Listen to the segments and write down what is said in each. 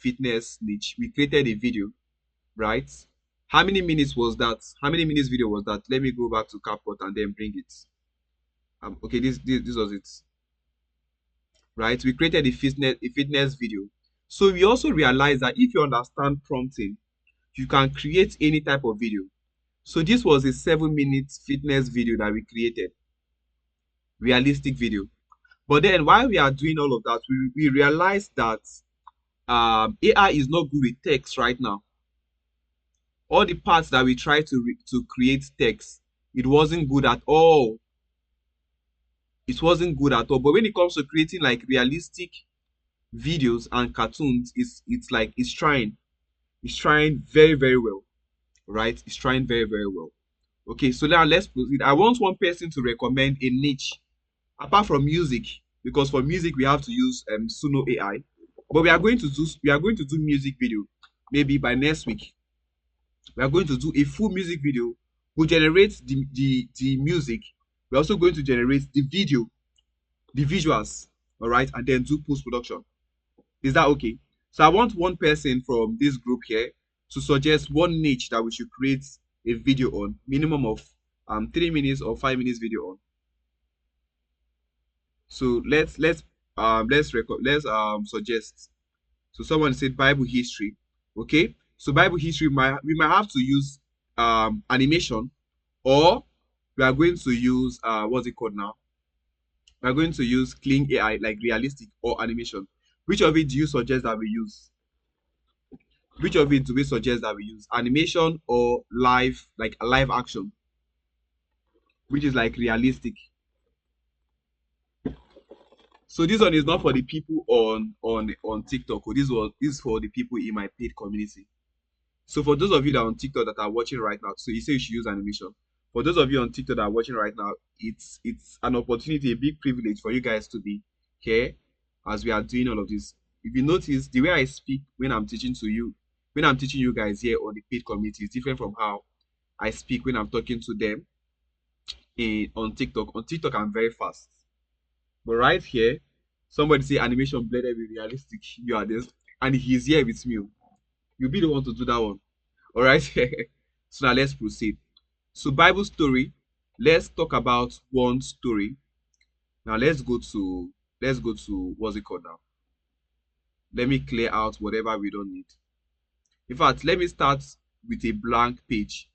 fitness niche. We created a video, right? How many minutes was that? How many minutes video was that? Let me go back to CapCut and then bring it. Okay, this was it, right? We created a fitness video. So we also realized that if you understand prompting, you can create any type of video. So this was a 7-minute fitness video that we created, realistic video. But then while we are doing all of that, we realized that AI is not good with text right now. All the parts that we tried to create text, it wasn't good at all. It wasn't good at all. But when it comes to creating like realistic videos and cartoons, it's trying. It's trying very, very well, right? It's trying very, very well. Okay, so now let's proceed. I want one person to recommend a niche apart from music, because for music we have to use Suno AI. But we are going to do music video maybe by next week. We are going to do a full music video. We generate the music. We're also going to generate the video, the visuals, all right, and then do post production. Is that okay? So I want one person from this group here to suggest one niche that we should create a video on, minimum of 3 minutes or 5 minutes video on. So let's suggest. So someone said Bible history. Okay, so Bible history we might have to use animation, or we are going to use what's it called now? We are going to use clean AI, like realistic or animation. Which of it do you suggest that we use? Which of it do we suggest that we use? Animation or live, like a live action, which is like realistic. So this one is not for the people on TikTok. This is for the people in my paid community. So for those of you that are on TikTok that are watching right now, so you say you should use animation. For those of you on TikTok that are watching right now, it's an opportunity, a big privilege for you guys to be here as we are doing all of this. If you notice, the way I speak when I'm teaching you guys here on the paid community is different from how I speak when I'm talking to them on TikTok. On TikTok, I'm very fast. But right here, somebody say animation blended with realistic. You are this, and he's here with me. You'll be the one to do that one. All right. So now let's proceed. So Bible story. Let's talk about one story. Now let's go to what's it called now? Let me clear out whatever we don't need. In fact, let me start with a blank page.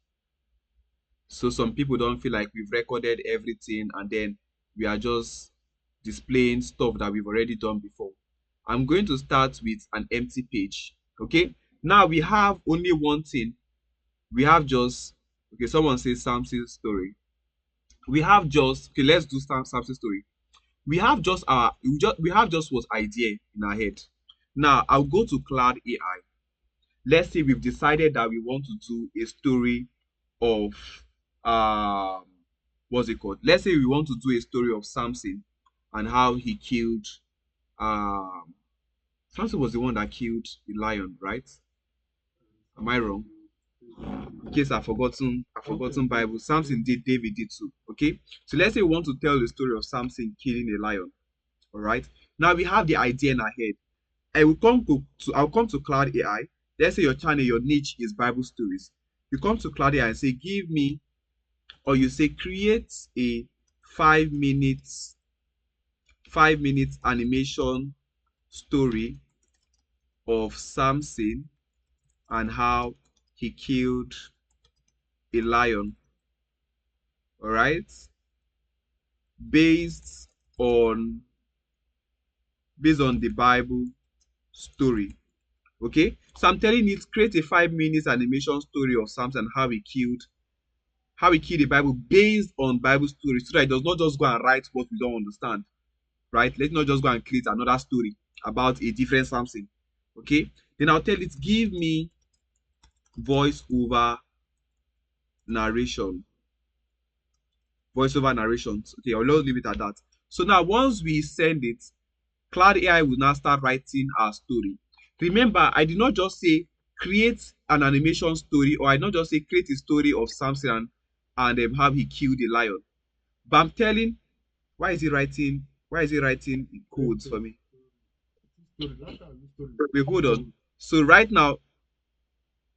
So some people don't feel like we've recorded everything and then we are just displaying stuff that we've already done before. I'm going to start with an empty page. Okay. Now we have only one thing. We have just, okay, someone says Samson's story. We have just, okay, let's do Samson's story. We have just what's idea in our head. Now I'll go to Cloud AI. Let's say we've decided that we want to do a story of what's it called? Let's say we want to do a story of Samson and how he killed Samson was the one that killed the lion, right? Am I wrong? In case I've forgotten Bible. Samson did, David did too. Okay. So let's say we want to tell the story of Samson killing a lion. All right. Now we have the idea in our head. I'll come to Cloud AI. Let's say your channel, your niche is Bible stories. You come to Cloud AI and say, give me, or you say create a 5 minutes animation story of Samson and how he killed a lion. All right, based on the Bible story. Okay, so I'm telling you, create a 5 minutes animation story of Samson, how he killed the Bible based on Bible story, so that it does not just go and write what we don't understand. Right? Let's not just go and create another story about a different Samson. Okay, then I'll tell it, give me voice over narrations. Okay, I'll leave it at that. So now once we send it, Cloud AI will now start writing our story. Remember, I did not just say create an animation story, or I did not just say create a story of Samson and how he killed a lion. But I'm telling, why is he writing in codes for me? Wait, hold on. So right now,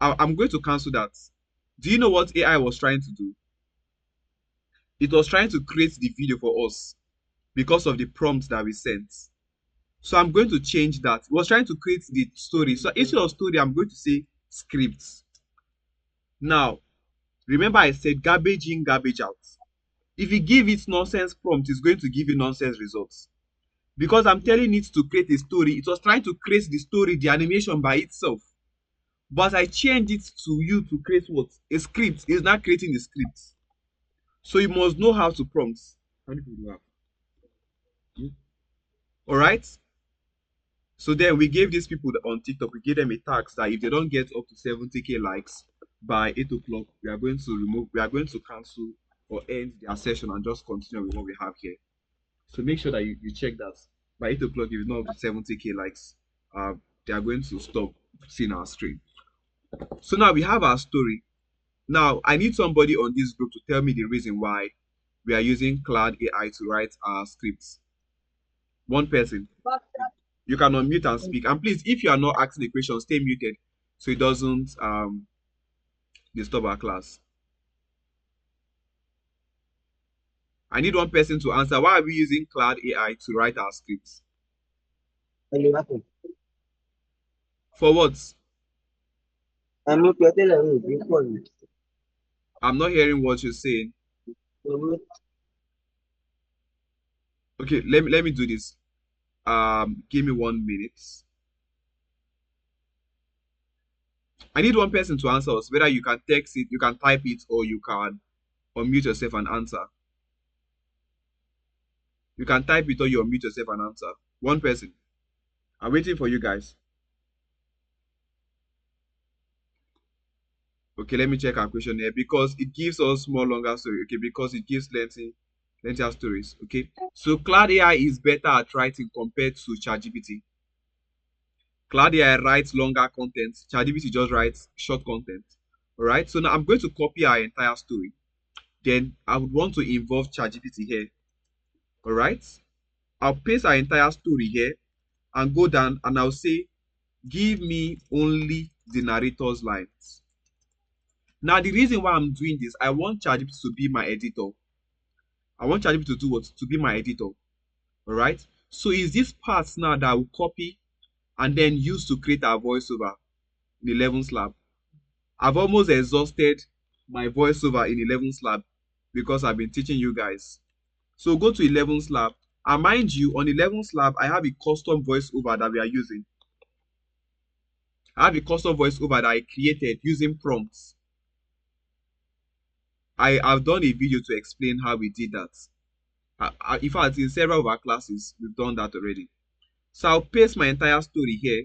I'm going to cancel that. Do you know what AI was trying to do? It was trying to create the video for us because of the prompts that we sent. So I'm going to change that. It was trying to create the story. So instead of story, I'm going to say scripts. Now, remember I said garbage in, garbage out. If you give it nonsense prompt, it's going to give you nonsense results. Because I'm telling it to create a story, it was trying to create the story, the animation by itself. But I changed it to you to create what? A script. It's not creating the script. So you must know how to prompt. How many people do you have? All right. So then we gave these people on TikTok, we gave them a tax that if they don't get up to 70k likes by 8 o'clock, we are going to cancel or end their session and just continue with what we have here. So make sure that you check that by 8 o'clock, if it's not up to 70k likes, they are going to stop seeing our screen. So now we have our story. Now I need somebody on this group to tell me the reason why we are using Claude AI to write our scripts. One person. You can unmute and speak. And please, if you are not asking the question, stay muted so it doesn't disturb our class. I need one person to answer. Why are we using Claude AI to write our scripts? For what? I'm not hearing what you're saying. Okay, let me do this. Give me 1 minute. I need one person to answer us, whether you can text it, you can type it, or you can unmute yourself and answer. You can type it or you unmute yourself and answer. One person. I'm waiting for you guys. Okay, let me check our question here because it gives us more longer story. Okay, because it gives lengthy stories. Okay, so Claude AI is better at writing compared to ChatGPT. Claude AI writes longer content. ChatGPT just writes short content. All right, so now I'm going to copy our entire story. Then I would want to involve ChatGPT here. All right, I'll paste our entire story here and go down and I'll say, give me only the narrator's lines. Now, the reason why I'm doing this, I want ChatGPT to be my editor. I want ChatGPT to do what? To be my editor. All right. So is this part now that I will copy and then use to create our voiceover in 11th lab. I've almost exhausted my voiceover in 11th lab because I've been teaching you guys. So go to 11th lab. And mind you, on 11th lab, I have a custom voiceover that we are using. I have a custom voiceover that I created using prompts. I've done a video to explain how we did that. In fact, in several of our classes, we've done that already. So I'll paste my entire story here.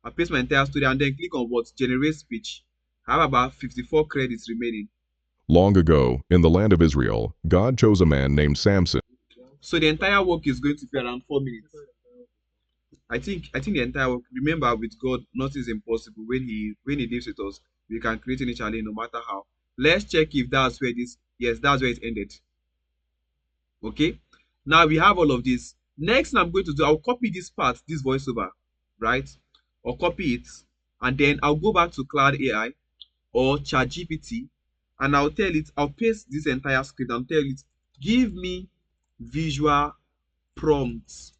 I'll paste my entire story and then click on what? Generate speech. I have about 54 credits remaining. Long ago, in the land of Israel, God chose a man named Samson. So the entire work is going to be around 4 minutes. I think the entire work. Remember, with God, nothing is impossible. When He lives with us, we can create any challenge, no matter how. Let's check if that's where this. Yes, that's where it ended. Okay. Now we have all of this. Next thing I'm going to do, I'll copy this part, this voiceover, right? Or copy it, and then I'll go back to Claude AI or ChatGPT, and I'll tell it, I'll paste this entire script and tell it, give me visual prompts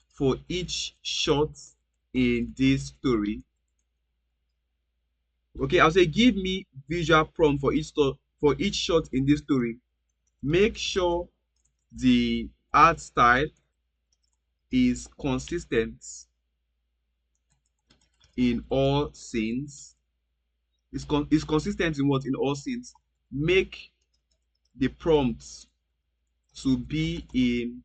for each shot in this story. Okay, I'll say, give me visual prompt for each shot in this story. Make sure the art style is consistent in all scenes. It's consistent in what? In all scenes. Make the prompts to be in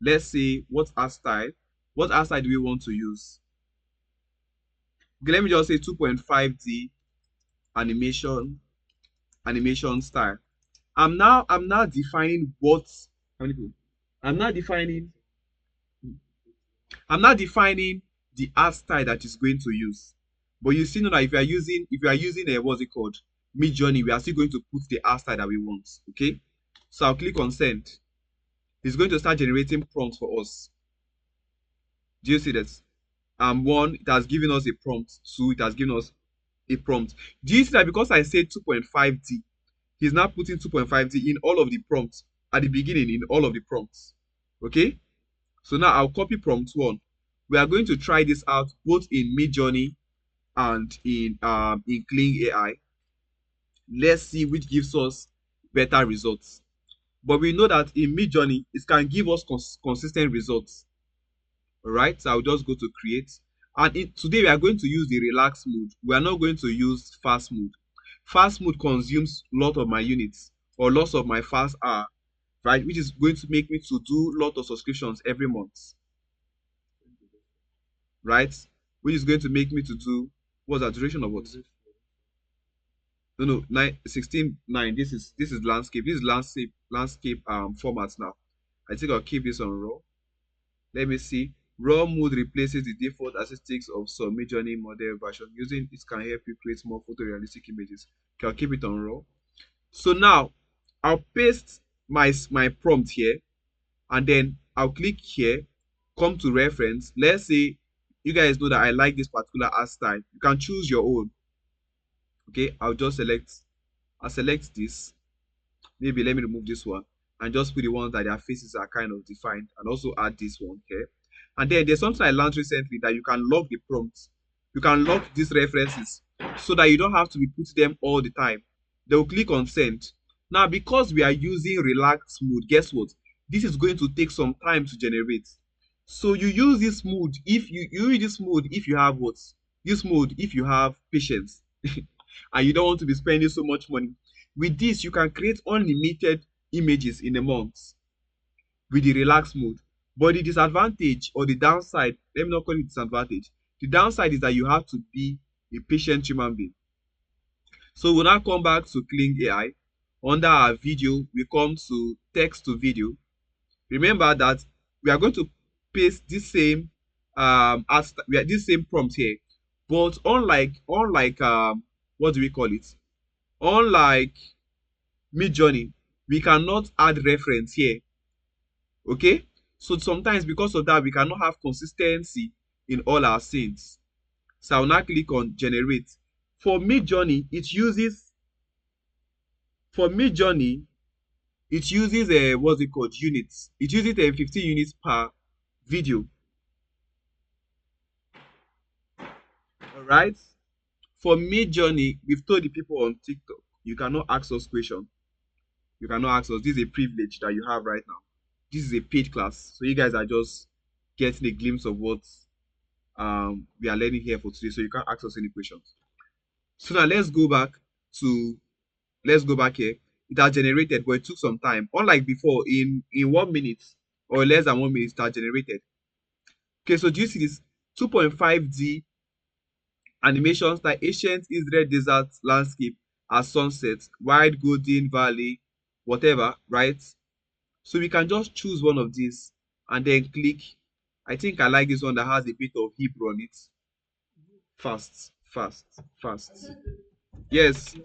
let's say what art style do we want to use? Okay, let me just say 2.5D animation style. I'm now defining what I'm now defining the art style that is going to use. But you see now that if you are using a what's it called, Midjourney, we are still going to put the art style that we want. Okay, so I'll click on send. It's going to start generating prompts for us. Do you see this? one, it has given us a prompt. Two, it has given us a prompt. Do you see that because I said 2.5D, he's now putting 2.5D in all of the prompts at the beginning, in all of the prompts. Okay, so now I'll copy prompt one. We are going to try this out both in Midjourney and in Kling AI. Let's see which gives us better results. But we know that in Midjourney, it can give us consistent results. All right, so I'll just go to create. And today we are going to use the relax mode. We are not going to use fast mode. Fast mode consumes a lot of my units or lots of my fast hour, right? Which is going to make me to do a lot of subscriptions every month, right? Which is going to make me to do, what's the duration of what? No, 9, 16, 9. This is landscape. This is landscape formats now. I think I'll keep this on raw. Let me see. Raw mode replaces the default aesthetics of some Midjourney model version. Using it can help you create more photorealistic images. Okay, I'll keep it on raw. So now I'll paste my prompt here, and then I'll click here, come to reference. Let's say you guys know that I like this particular art style. You can choose your own. Okay, I'll select this. Maybe let me remove this one and just put the ones that their faces are kind of defined, and also add this one here. And then there's something I learned recently that you can lock the prompts. You can lock these references so that you don't have to repeat them all the time. They'll click on send. Now, because we are using relaxed mode, guess what? This is going to take some time to generate. So you use this mode if you use this mode if you have what? This mode if you have patience and you don't want to be spending so much money. With this, you can create unlimited images in a month with the relaxed mode. But the disadvantage or the downside, let me not call it disadvantage. The downside is that you have to be a patient human being. So we'll now come back to Kling AI. Under our video, we come to text to video. Remember that we are going to paste this same this same prompt here, but unlike what do we call it? Unlike Midjourney, we cannot add reference here. Okay, so sometimes because of that we cannot have consistency in all our scenes. So I'll now click on generate. For Midjourney, it uses what's it called, units. It uses 15 units per video. All right, for Midjourney, we've told the people on TikTok, you cannot ask us questions. You cannot ask us. This is a privilege that you have right now. This is a paid class, so you guys are just getting a glimpse of what we are learning here for today. So you can't ask us any questions. So now let's go back here. It has generated, but it took some time. Unlike before, in 1 minute or less than 1 minute, it has generated. Okay, so do you see this 2.5D animations like ancient Israel desert landscape as sunset, wide golden valley, whatever, right? So we can just choose one of these and then click. I think I like this one that has a bit of Hebrew on it. Fast. Yes.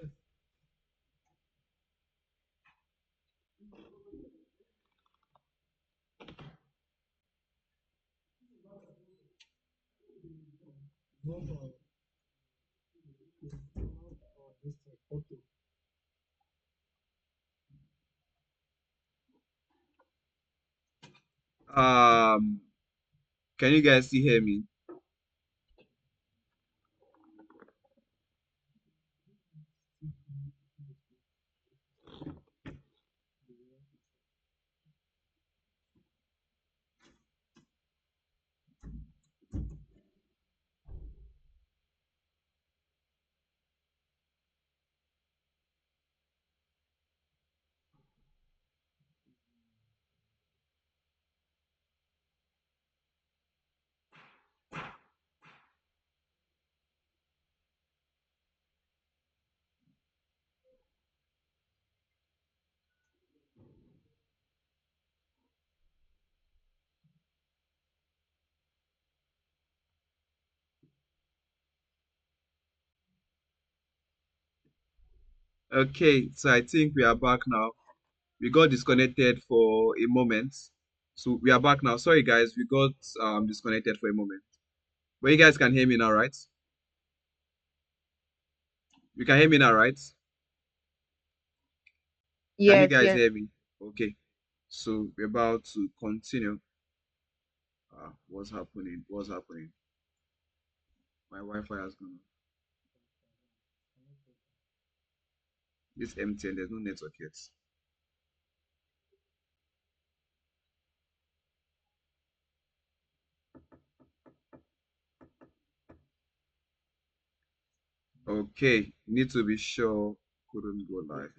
Can you guys still hear me? Okay, so I think we are back now. We got disconnected for a moment. So we are back now. Sorry guys, we got disconnected for a moment. But you guys can hear me now, right? You can hear me now, right? Can you Yes, guys yes. hear me? Okay. So we're about to continue. What's happening? What's happening? My Wi-Fi has gone. This MTN, there's no network yet. Okay, need to be sure couldn't go live.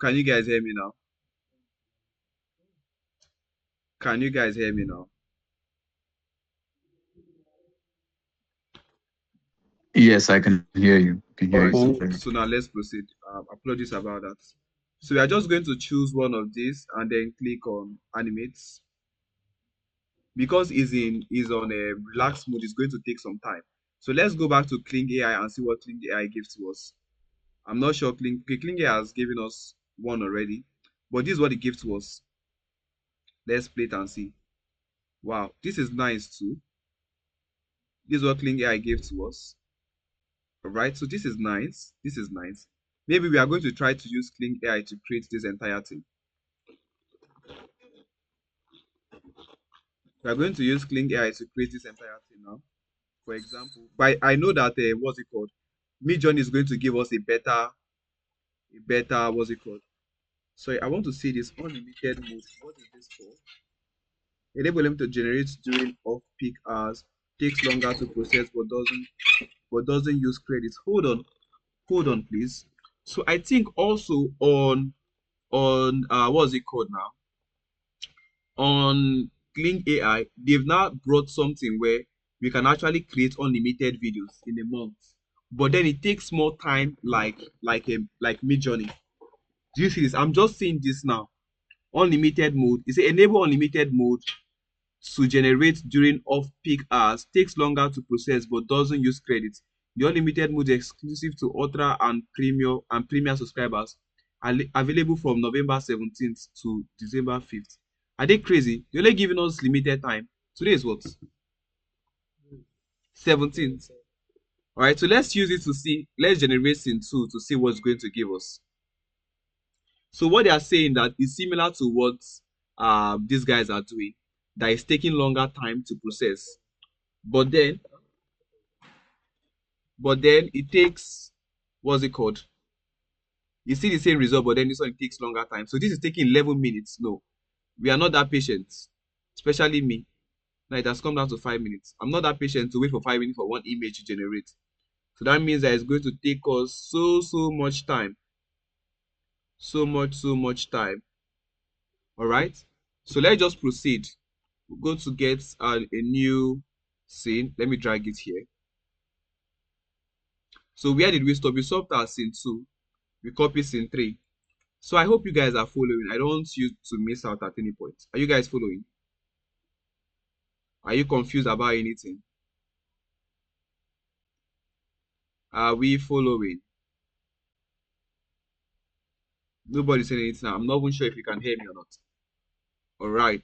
Can you guys hear me now? Can you guys hear me now? Yes, I can hear you. Can All hear you right, so clearly. so now let's proceed. Apologies about that. So we are just going to choose one of these and then click on animate. Because is on a relaxed mode, it's going to take some time. So let's go back to Kling AI and see what Kling AI gives to us. I'm not sure Kling AI has given us one already, but this is what it gives to us. Let's play it and see. Wow, this is nice too. This is what Kling AI gave to us. All right, so this is nice. This is nice. Maybe we are going to try to use Kling AI to create this entire thing. We are going to use Kling AI to create this entire thing now. For example, but I know that what's it called? Midjourney is going to give us a better what's it called? Sorry, I want to see this unlimited mode. What is this for? Enable them to generate during off-peak hours. Takes longer to process, but doesn't use credits. Hold on, please. So I think also on what's it called now? On Kling AI, they've now brought something where we can actually create unlimited videos in a month, but then it takes more time, like Midjourney. Do you see this? I'm just seeing this now. Unlimited mode. It says enable unlimited mode to generate during off-peak hours. Takes longer to process, but doesn't use credits. The unlimited mode is exclusive to Ultra and Premium subscribers. Available from November 17th to December 5th. Are they crazy? They're only giving us limited time. Today is what? 17th. All right, so let's use it to see. Let's generate scene 2 to see what's going to give us. So what they are saying that is similar to what these guys are doing. That is taking longer time to process, but then it takes, what's it called? You see the same result, but then this one takes longer time. So this is taking 11 minutes. No, we are not that patient, especially me. Now it has come down to 5 minutes. I'm not that patient to wait for 5 minutes for one image to generate. So that means that it's going to take us so much time. So much time. All right. So let's just proceed. We're going to get a new scene. Let me drag it here. So where did we stop? We stopped at scene 2. We copy scene 3. So I hope you guys are following. I don't want you to miss out at any point. Are you guys following? Are you confused about anything? Are we following? Nobody's saying anything. I'm not even sure if you can hear me or not. All right.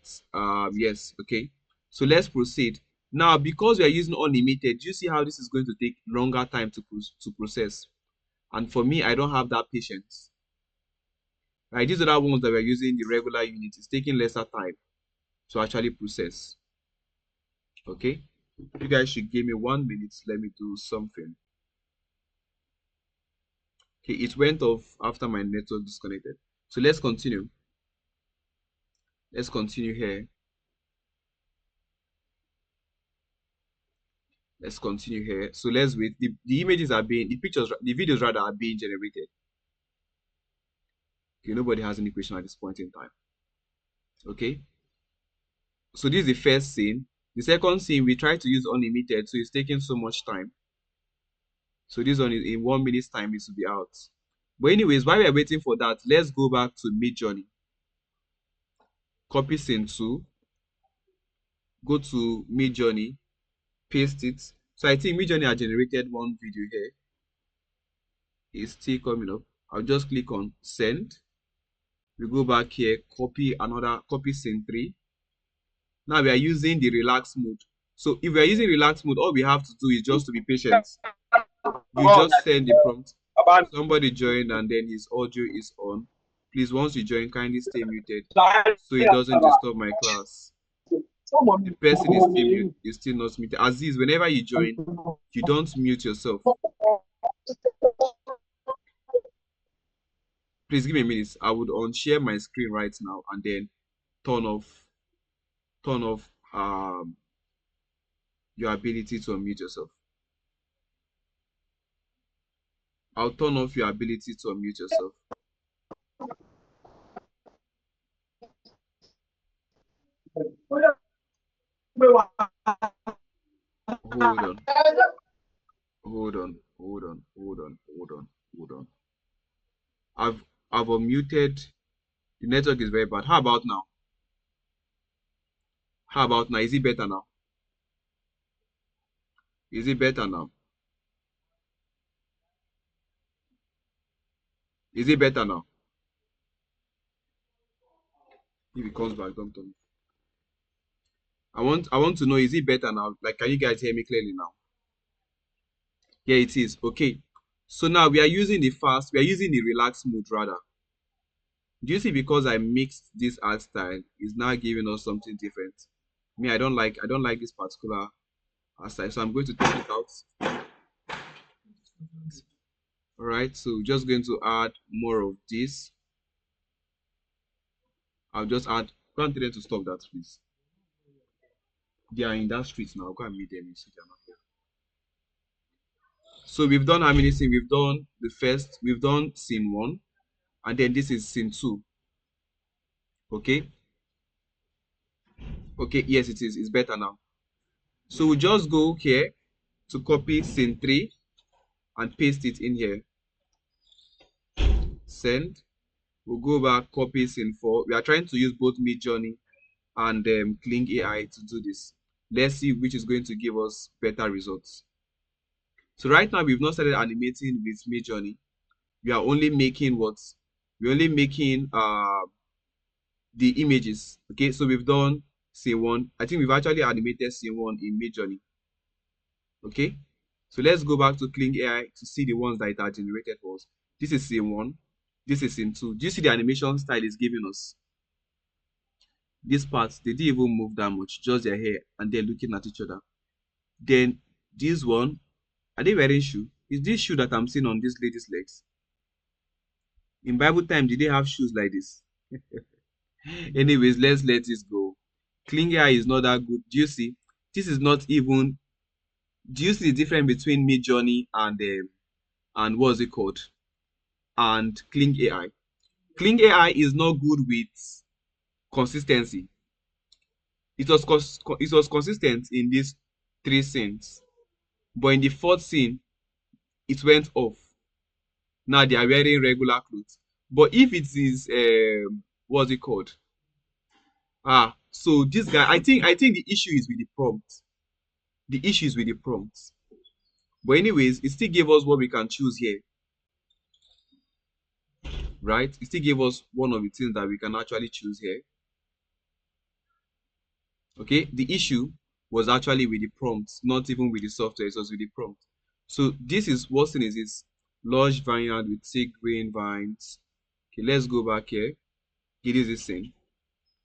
Yes. Okay. So let's proceed. Now, because we are using unlimited, do you see how this is going to take longer time to process? And for me, I don't have that patience. Right? These other ones that we're using the regular unit is taking lesser time to actually process. Okay. You guys should give me 1 minute. Let me do something. Okay, it went off after my network disconnected. So let's continue. Let's continue here. Let's continue here. So let's wait. The images are being, the pictures, the videos rather are being generated. Okay, nobody has any question at this point in time. Okay. So this is the first scene. The second scene, we try to use unlimited, so it's taking so much time. So this one is in 1 minute's time, it will be out. But anyways, while we are waiting for that, let's go back to Midjourney. Copy scene 2. Go to Midjourney. Paste it. So I think Midjourney has generated one video here. It's still coming up. I'll just click on send. We go back here, copy scene 3. Now we are using the relax mode. So if we are using relax mode, all we have to do is just to be patient. You just send the prompt. Somebody joined and then his audio is on. Please, once you join, kindly stay muted so it doesn't disturb my class. The person is still not muted. Aziz, whenever you join, you don't mute yourself. Please give me a minute. I would unshare my screen right now and then turn off your ability to unmute yourself. I'll turn off your ability to unmute yourself. Hold on. I've unmuted. The network is very bad. How about now? Is it better now? Is it better now? Is it better now? If it comes back, don't tell me. I want to know, is it better now? Like, can you guys hear me clearly now? Yeah, it is. Okay. So now we are using the relaxed mode rather. Do you see, because I mixed this art style, is now giving us something different. Me, I don't like this particular art style, so I'm going to take it out. All right, so we're just going to add more of this. I'll just add. Go and tell them to stop that, please. They are in that street now. Go and meet them. You see, they're not here. So we've done how many scenes? We've done the first. We've done scene 1, and then this is scene 2. Okay. Okay. Yes, it is. It's better now. So we just go here to copy scene 3 and paste it in here. Send. We'll go back, copy scene 4. We are trying to use both Midjourney and Kling AI to do this. Let's see which is going to give us better results. So right now we've not started animating with Midjourney. We are only making what? We're only making the images. Okay, so we've done scene 1. I think we've actually animated scene 1 in Midjourney. Okay, so let's go back to Kling AI to see the ones that it had generated for us. This is scene 1. This is scene 2. Do you see the animation style it's giving us? These parts, they didn't even move that much, just their hair, and they're looking at each other. Then this one, are they wearing shoe? Is this shoe that I'm seeing on this lady's legs? In Bible time, did they have shoes like this? Anyways, let's let this go. Kling AI is not that good. Do you see? This is not even. Do you see the difference between Midjourney and what's it called? And Kling AI. Kling AI is not good with consistency. It was consistent in these 3 scenes, but in the 4th scene, it went off. Now they are wearing regular clothes. But if it is what's it called? So this guy, I think the issue is with the prompt. The issue is with the prompts. But anyways, it still gave us what we can choose here. Right? It still gave us one of the things that we can actually choose here. Okay, the issue was actually with the prompts, not even with the software, it was with the prompt. So this is what thing is this lush vineyard with thick green vines. Okay, let's go back here. It is the same.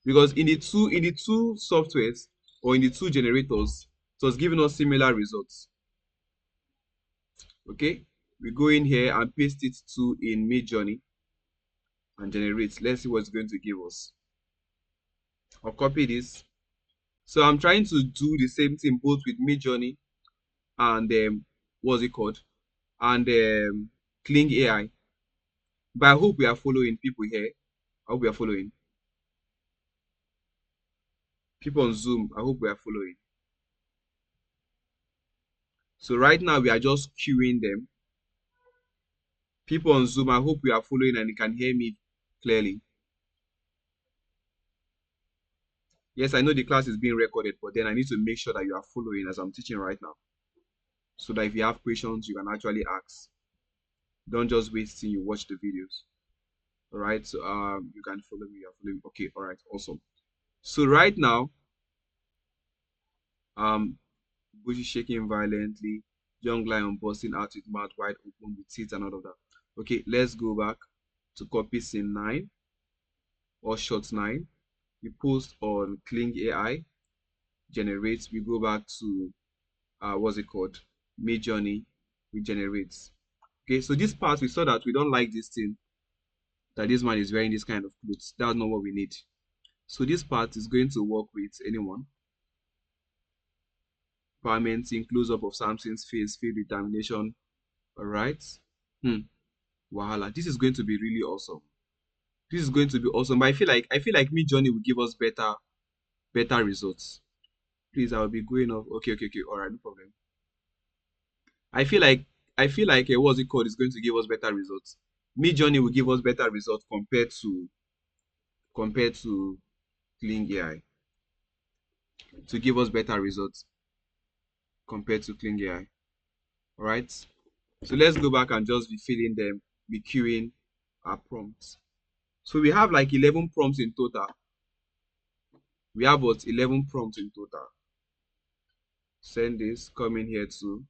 Because in the two softwares or in the 2 generators, it was giving us similar results. Okay, we go in here and paste it to in Midjourney and generate. Let's see what it's going to give us. I'll copy this. So I'm trying to do the same thing both with Midjourney and what's it called? And Kling AI. But I hope we are following people here. I hope we are following. People on Zoom, I hope we are following. So right now we are just queuing them. People on Zoom, I hope we are following and you can hear me clearly. Yes, I know the class is being recorded, but then I need to make sure that you are following as I'm teaching right now. So that if you have questions, you can actually ask. Don't just wait till you watch the videos. All right. So you can follow me. You're following. Okay. All right. Awesome. So right now, Bush is shaking violently. Young lion busting out with mouth wide open with teeth and all of that. Okay. Let's go back to copy scene 9 or shot 9. We post on Kling AI. Generates. We go back to what's it called? Midjourney. We generates. Okay. So this part we saw that we don't like this thing that this man is wearing this kind of clothes. That's not what we need. So this part is going to work with anyone. Parliamenting, close-up of Samson's face, field determination. All right. Wahala. This is going to be really awesome. This is going to be awesome. But I feel like Midjourney will give us better results. Please, I will be going off. Okay. All right, no problem. I feel like what's it called is going to give us better results. Midjourney will give us better results compared to Kling AI. To give us better results compared to Kling AI. All right. So let's go back and just be filling them, be queuing our prompts. So we have like 11 prompts in total. We have what 11 prompts in total. Send this, come in here too,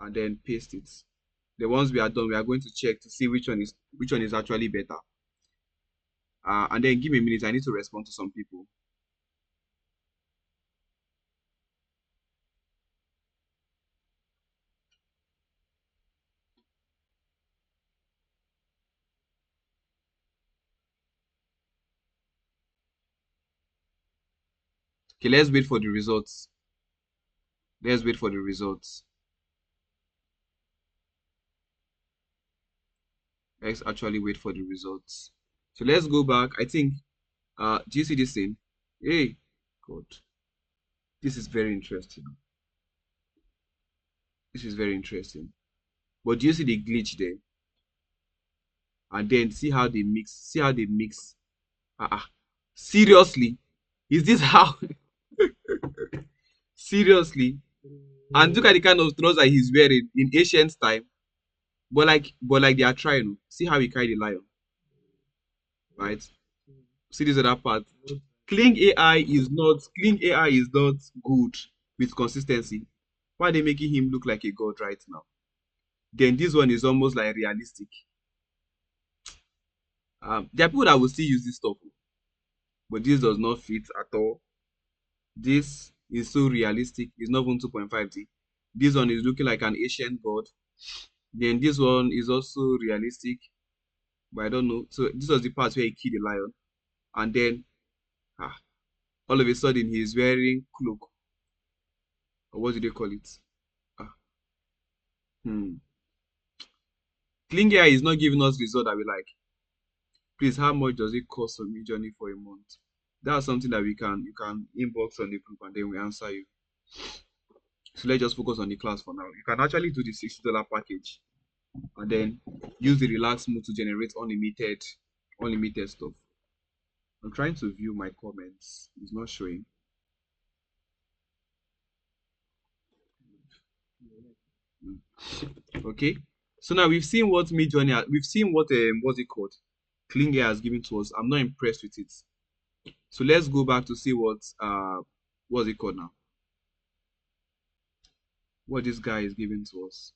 and then paste it. The ones we are done, we are going to check to see which one is actually better. And then give me a minute. I need to respond to some people. Okay, let's wait for the results. Let's wait for the results. Let's actually wait for the results. So let's go back. I think, do you see this thing? Hey, God. This is very interesting. This is very interesting. But do you see the glitch there? And then see how they mix. See how they mix. Seriously? Is this how? Seriously? And look at the kind of trousers he's wearing in ancient time. But like they are trying. See how he carried the lion. Right? See this other part. Kling AI is not good with consistency. Why are they making him look like a god right now? Then this one is almost like realistic. There are people that will still use this stuff, but this does not fit at all. This is so realistic. It's not even 2.5D. This one is looking like an ancient god. Then this one is also realistic, but I don't know. So this was the part where he killed the lion, and then all of a sudden he's wearing cloak, or what do they call it? Ah, hmm. Kling AI is not giving us result that we like. Please, how much does it cost for Midjourney for a month? That's something that you can inbox on the group and then we answer you. So let's just focus on the class for now. You can actually do the $60 package and then use the relax mode to generate unlimited stuff. I'm trying to view my comments. It's not showing. Okay. So now we've seen what Midjourney, we've seen what what's it called? Kling AI has given to us. I'm not impressed with it. So let's go back to see what's it called now? What this guy is giving to us.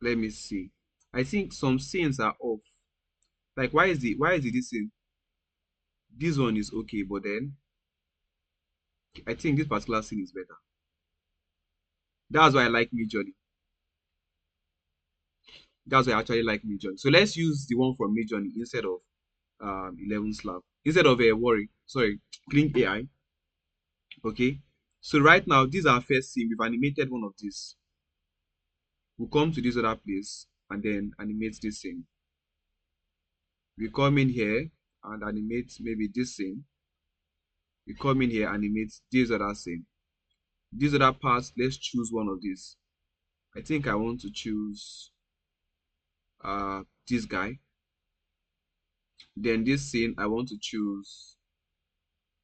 Let me see. I think some scenes are off. Like why is this scene? This one is okay, but then I think this particular scene is better. That's why I like Midjourney. That's why I actually like Midjourney. So let's use the one from Midjourney instead of 11 slab. Instead of a Kling AI. Okay. So right now, this is our first scene. We've animated one of these. We'll come to this other place and then animate this scene. We come in here and animate maybe this scene. We come in here, animate this other scene. These other parts, let's choose one of these. I think I want to choose this guy. Then this scene, I want to choose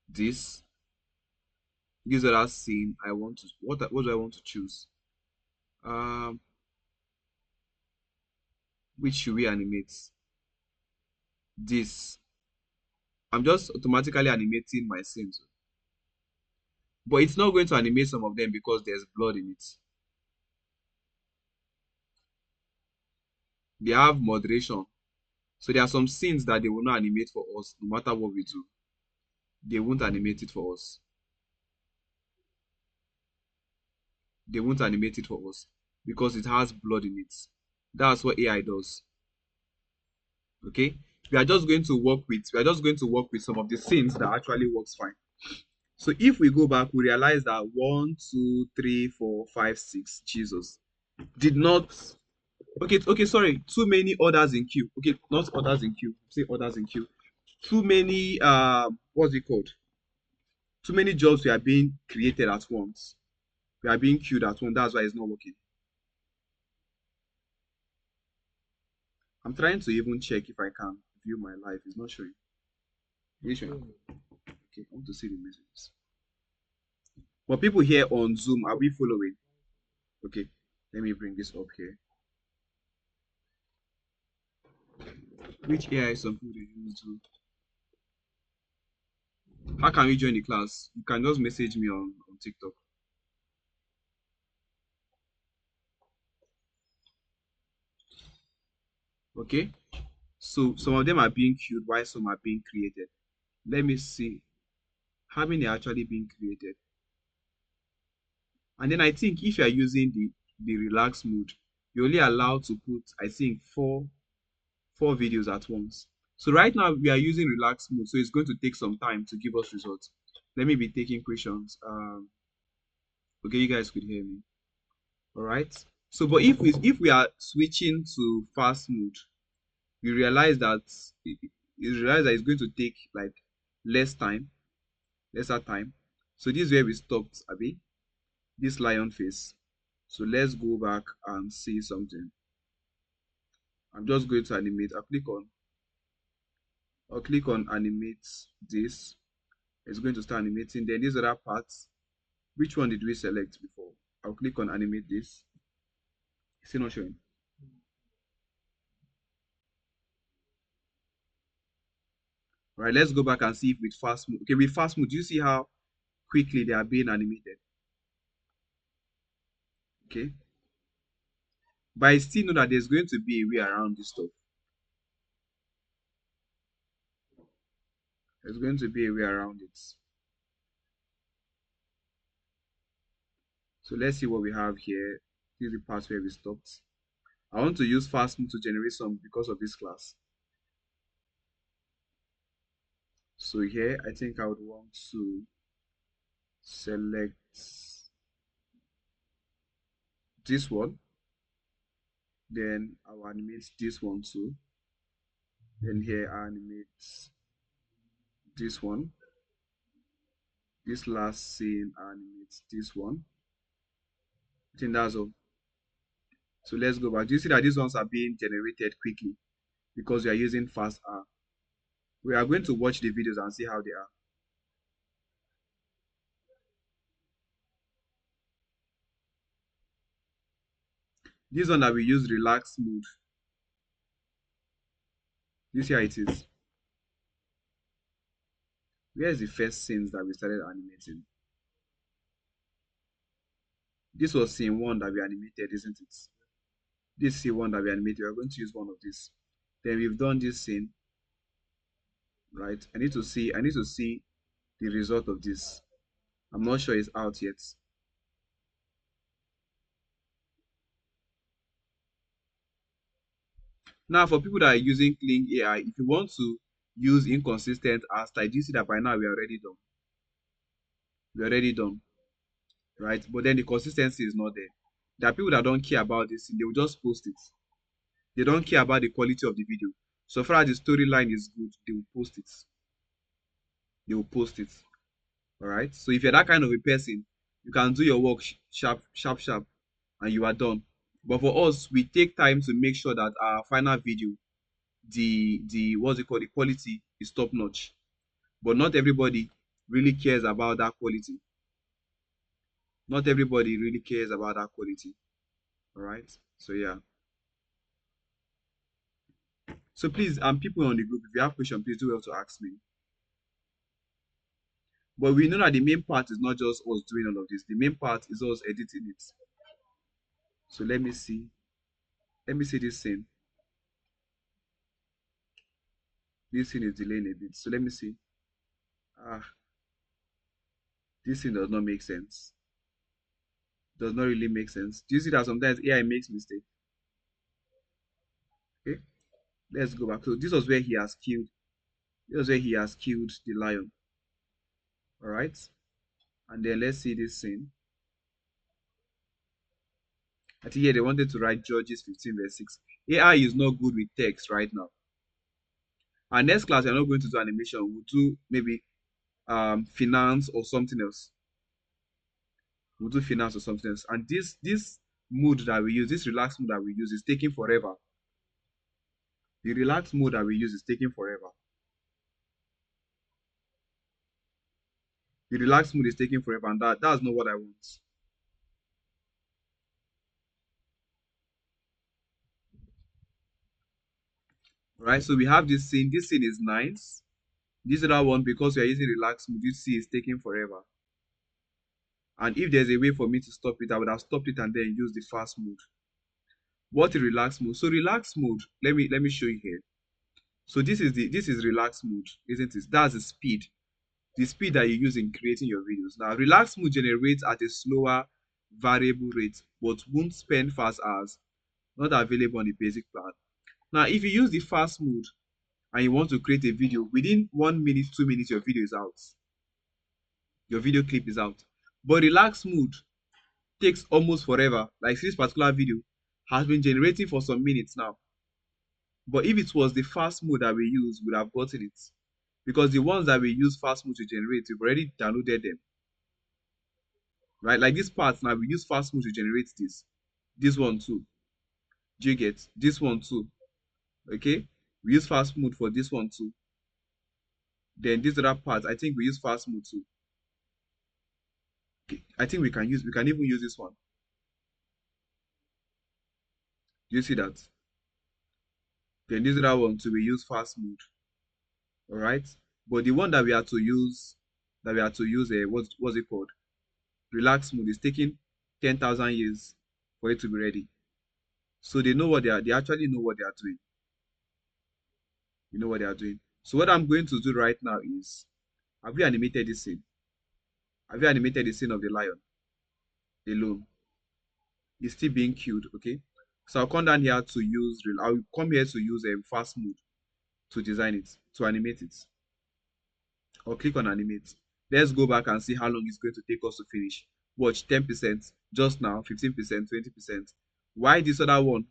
this. This other scene, I want to what do I want to choose? Which should we animate? This. I'm just automatically animating my scenes. But it's not going to animate some of them because there's blood in it. They have moderation. So there are some scenes that they will not animate for us no matter what we do. They won't animate it for us. They won't animate it for us because it has blood in it. That's what AI does. Okay? We are just going to work with some of the scenes that actually works fine. So if we go back, we realize that 1, 2, 3, 4, 5, 6, Jesus did not. Okay, sorry. Too many orders in queue. Okay, not orders in queue. Say orders in queue. Too many what's it called? Too many jobs were being created at once. We are being queued at once. That's why it's not working. I'm trying to even check if I can view my life. It's not showing. It's showing. Okay, I want to see the messages. But people here on Zoom, are we following? Okay, let me bring this up here. Which AI some people use Zoom? How can we join the class? You can just message me on TikTok. Okay, so some of them are being queued while some are being created. Let me see how many are actually being created. And then I think if you are using the relax mode, you're only allowed to put, I think, four videos at once. So right now we are using relax mode, so it's going to take some time to give us results. Let me be taking questions. Okay, you guys could hear me. All right. So, but if we are switching to fast mode, you realize that it's going to take like lesser time. So this is where we stopped, Abi. This lion face. So let's go back and see something. I'm just going to animate. I'll click on animate this. It's going to start animating. Then these other parts. Which one did we select before? I'll click on animate this. It's not showing. Right, let's go back and see if with fast mode. Okay, with fast mode, do you see how quickly they are being animated? Okay. But I still know that there's going to be a way around this stuff. There's going to be a way around it. So let's see what we have here. This is the part where we stopped. I want to use fast mode to generate some because of this class. So here, I think I would want to select this one. Then I'll animate this one too. Then here I animate this one. This last scene I animate this one. I think that's all. So let's go back. Do you see that these ones are being generated quickly because we are using fast R? We are going to watch the videos and see how they are. This one that we use relax mode. You see how it is. Where is the first scenes that we started animating? This was scene 1 that we animated, isn't it? This scene 1 that we animated, we are going to use one of these. Then we've done this scene, right? I need to see the result of this. I'm not sure it's out yet. Now, for people that are using Kling AI, if you want to use inconsistent art style, do you see that by now we are already done? We're already done, right? But then the consistency is not there. There are people that don't care about this, they will just post it. They don't care about the quality of the video. So far as the storyline is good, they will post it. They will post it. All right. So if you're that kind of a person, you can do your work sharp, and you are done. But for us, we take time to make sure that our final video, the what's it called, the quality is top notch. But not everybody really cares about that quality. Not everybody really cares about that quality. All right. So yeah. So please, people on the group, if you have questions, please do well to ask me. But we know that the main part is not just us doing all of this. The main part is us editing it. So let me see. Let me see this thing. This thing is delaying a bit. So let me see. This thing does not make sense. Does not really make sense. Do you see that sometimes AI makes mistake? Okay, let's go back. So this was where he has killed. This was where he has killed the lion. All right, and then let's see this scene. I think here they wanted to write Judges 15 verse 6. AI is not good with text right now. Our next class, we're not going to do animation. We'll do maybe finance or something else. We'll do finance or something else. And this mood that we use, this relaxed mood that we use, is taking forever. The relaxed mode that we use is taking forever. The relaxed mode is taking forever, and that's not what I want. Right, so we have this scene. This scene is nice. This other one, because we are using relaxed mode, you see it's taking forever. And if there's a way for me to stop it, I would have stopped it and then use the fast mode. What is relaxed mode? So relaxed mode, let me show you here. So this is relaxed mode, isn't it? That's the speed that you use in creating your videos. Now, relaxed mode generates at a slower variable rate, but won't spend fast as not available on the basic plan. Now, if you use the fast mode and you want to create a video, within 1 minute, 2 minutes, your video is out. Your video clip is out. But relaxed mode takes almost forever. Like this particular video has been generating for some minutes now. But if it was the fast mode that we use, we would have gotten it. Because the ones that we use fast mode to generate, we've already downloaded them. Right? Like this part now, we use fast mode to generate this. This one too. Do you get? This one too. Okay? We use fast mode for this one too. Then this other part, I think we use fast mode too. Okay. I think we can even use this one. Do you see that? Then this other one too, we use fast mode. All right? But the one that we have to use, what's it called? Relax mode is taking 10,000 years for it to be ready. So they know what they actually know what they are doing. You know what they are doing. So what I'm going to do right now is, have you animated this scene? Have you animated the scene of the lion alone? It's still being killed, okay? So I'll come down here to use, I'll come here to use a fast mode to design it, to animate it. I'll click on animate. Let's go back and see how long it's going to take us to finish. Watch, 10%, just now, 15%, 20%. Why this other one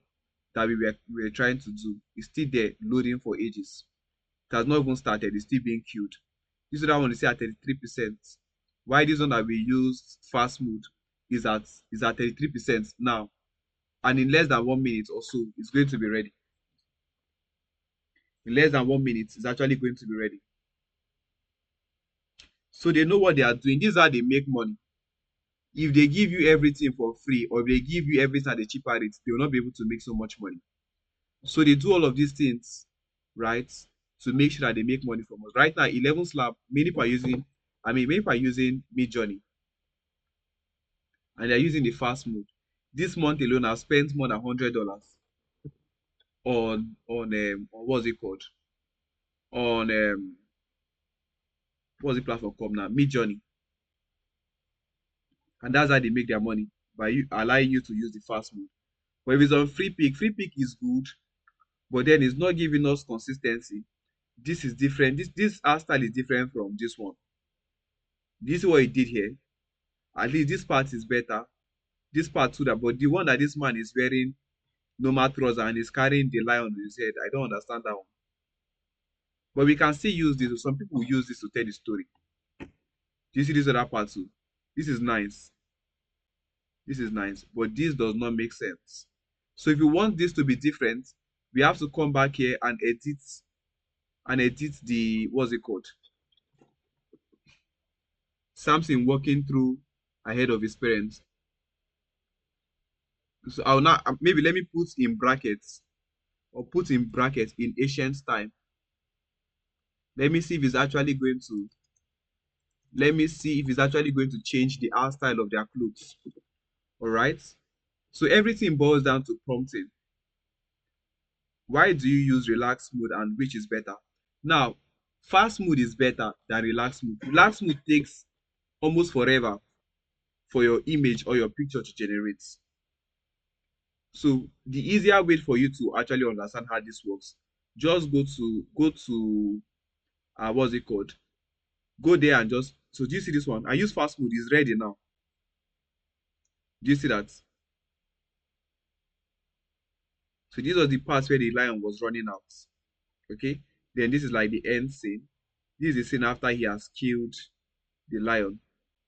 that we were trying to do is still there, loading for ages. It has not even started, it's still being queued. This other one is at 33%. Why this one that we used fast mode is at 33% now. And in less than 1 minute or so, it's going to be ready. In less than 1 minute, it's actually going to be ready. So they know what they are doing. This is how they make money. If they give you everything for free, or if they give you everything at a cheaper rate, they will not be able to make so much money. So they do all of these things, right, to make sure that they make money from us. Right now, 11Slab, many people are using Midjourney, and they're using the fast mode. This month alone, I've spent more than $100 on what's it called? On what's the platform called now? Midjourney. And that's how they make their money, by allowing you to use the fast mode. But if it's on free pick is good, but then it's not giving us consistency. This is different. This art style is different from this one. This is what he did here. At least this part is better. This part too, but the one that this man is wearing normal trousers and is carrying the lion on his head, I don't understand that one. But we can still use this. Some people use this to tell the story. Do you see this other part too? This is nice. This is nice, but this does not make sense. So if you want this to be different, we have to come back here and edit the, what's it called? Samson walking through ahead of his parents. So I'll now, maybe let me put in brackets or put in brackets in ancient time. Let me see if it's actually going to change the art style of their clothes. All right. So everything boils down to prompting. Why do you use relaxed mode and which is better? Now, fast mode is better than relaxed mode. Relaxed mode takes almost forever for your image or your picture to generate. So the easier way for you to actually understand how this works, just go to what's it called? Go there and just, so do you see this one? I use fast mode, it's ready now. Do you see that? So these are the parts where the lion was running out. Okay. Then this is like the end scene. This is the scene after he has killed the lion.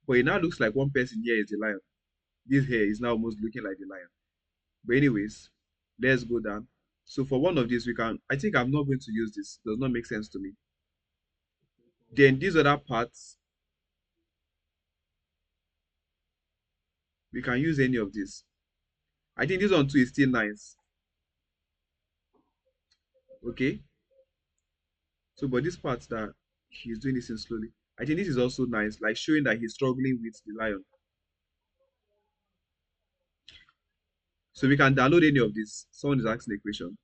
But it now looks like one person here is the lion. This hair is now almost looking like the lion. But anyways, let's go down. So for one of these, we can, I think I'm not going to use this. Does not make sense to me. Then these other parts, we can use any of this. I think this one too is still nice. Okay. So, but this part that he's doing this in slowly, I think this is also nice, like showing that he's struggling with the lion. So we can download any of this. Someone is asking a question.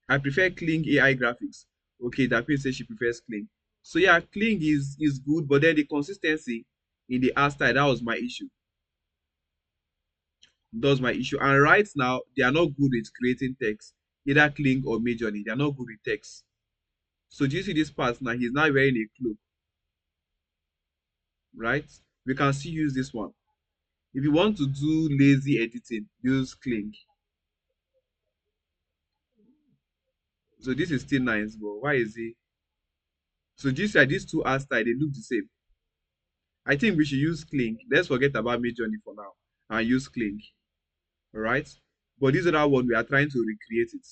I prefer Kling AI graphics. Okay, that person says she prefers Kling. So yeah, Kling is good, but then the consistency in the art style, that was my issue. That's my issue. And right now, they are not good with creating text, either Kling or Midjourney. They are not good with text. So do you see this part now? He's now wearing a cloak, right? We can still use this one. If you want to do lazy editing, use Kling. So this is still nice, but why is it? So just like these two art style, they look the same. I think we should use Kling. Let's forget about Midjourney for now and use Kling. All right. But this other one, we are trying to recreate it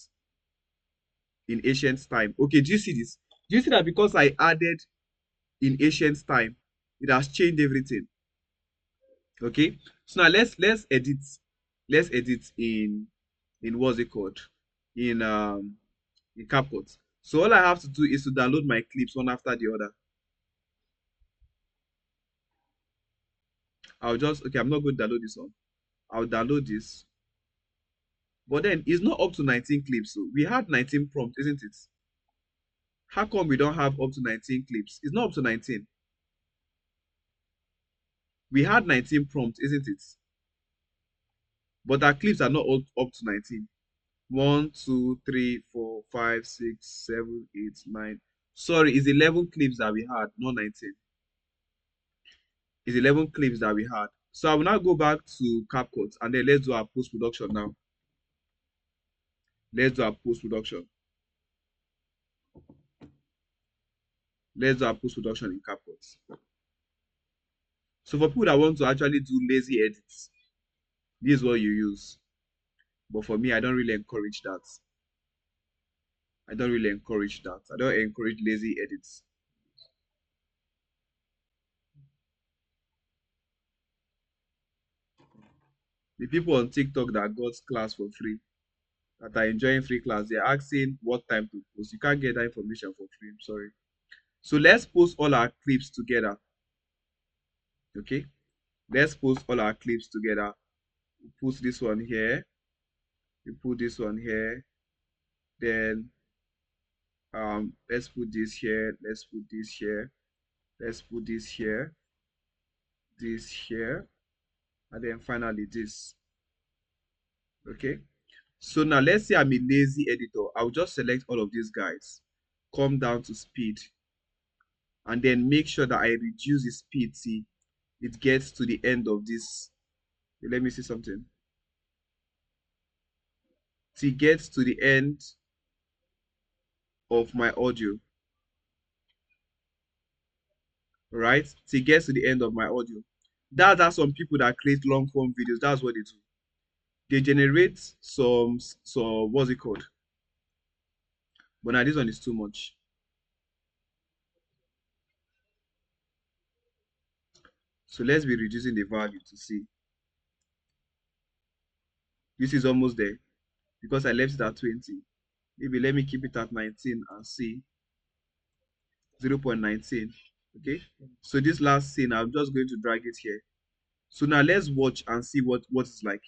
in ancient time. Okay, do you see this? Do you see that because I added in ancient time, it has changed everything? Okay. So now let's edit. Let's edit in what's it called? In CapCut. So all I have to do is to download my clips one after the other. I'll just, okay, I'm not going to download this one. I'll download this. But then it's not up to 19 clips. So we had 19 prompts, isn't it? How come we don't have up to 19 clips? It's not up to 19. We had 19 prompts, isn't it? But our clips are not up to 19. 1, 2, 3, 4, 5, 6, 7, 8, 9. Sorry, it's 11 clips that we had, not 19. It's 11 clips that we had. So I will now go back to CapCut and then let's do our post-production now. Let's do our post-production. Let's do our post-production in CapCut. So for people that want to actually do lazy edits, this is what you use. But for me, I don't really encourage that. I don't really encourage that. I don't encourage lazy edits. The people on TikTok that got class for free, that are enjoying free class, they're asking what time to post. You can't get that information for free. I'm sorry. So let's post all our clips together. Okay. Let's post all our clips together. We put this one here. We put this one here. Then let's put this here. Let's put this here. Let's put this here. This here. And then finally this. Okay. So now let's say I'm a lazy editor. I'll just select all of these guys, come down to speed, and then make sure that I reduce the speed till it gets to the end of this. Let me see something. Till it gets to the end of my audio. Right? Till it gets to the end of my audio. That's how some people that create long form videos, that's what they do. They generate some what's it called? But now this one is too much. So let's be reducing the value to see. This is almost there. because I left it at 20. Maybe let me keep it at 19 and see 0.19. Okay, so this last scene, I'm just going to drag it here. So now let's watch and see what it's like.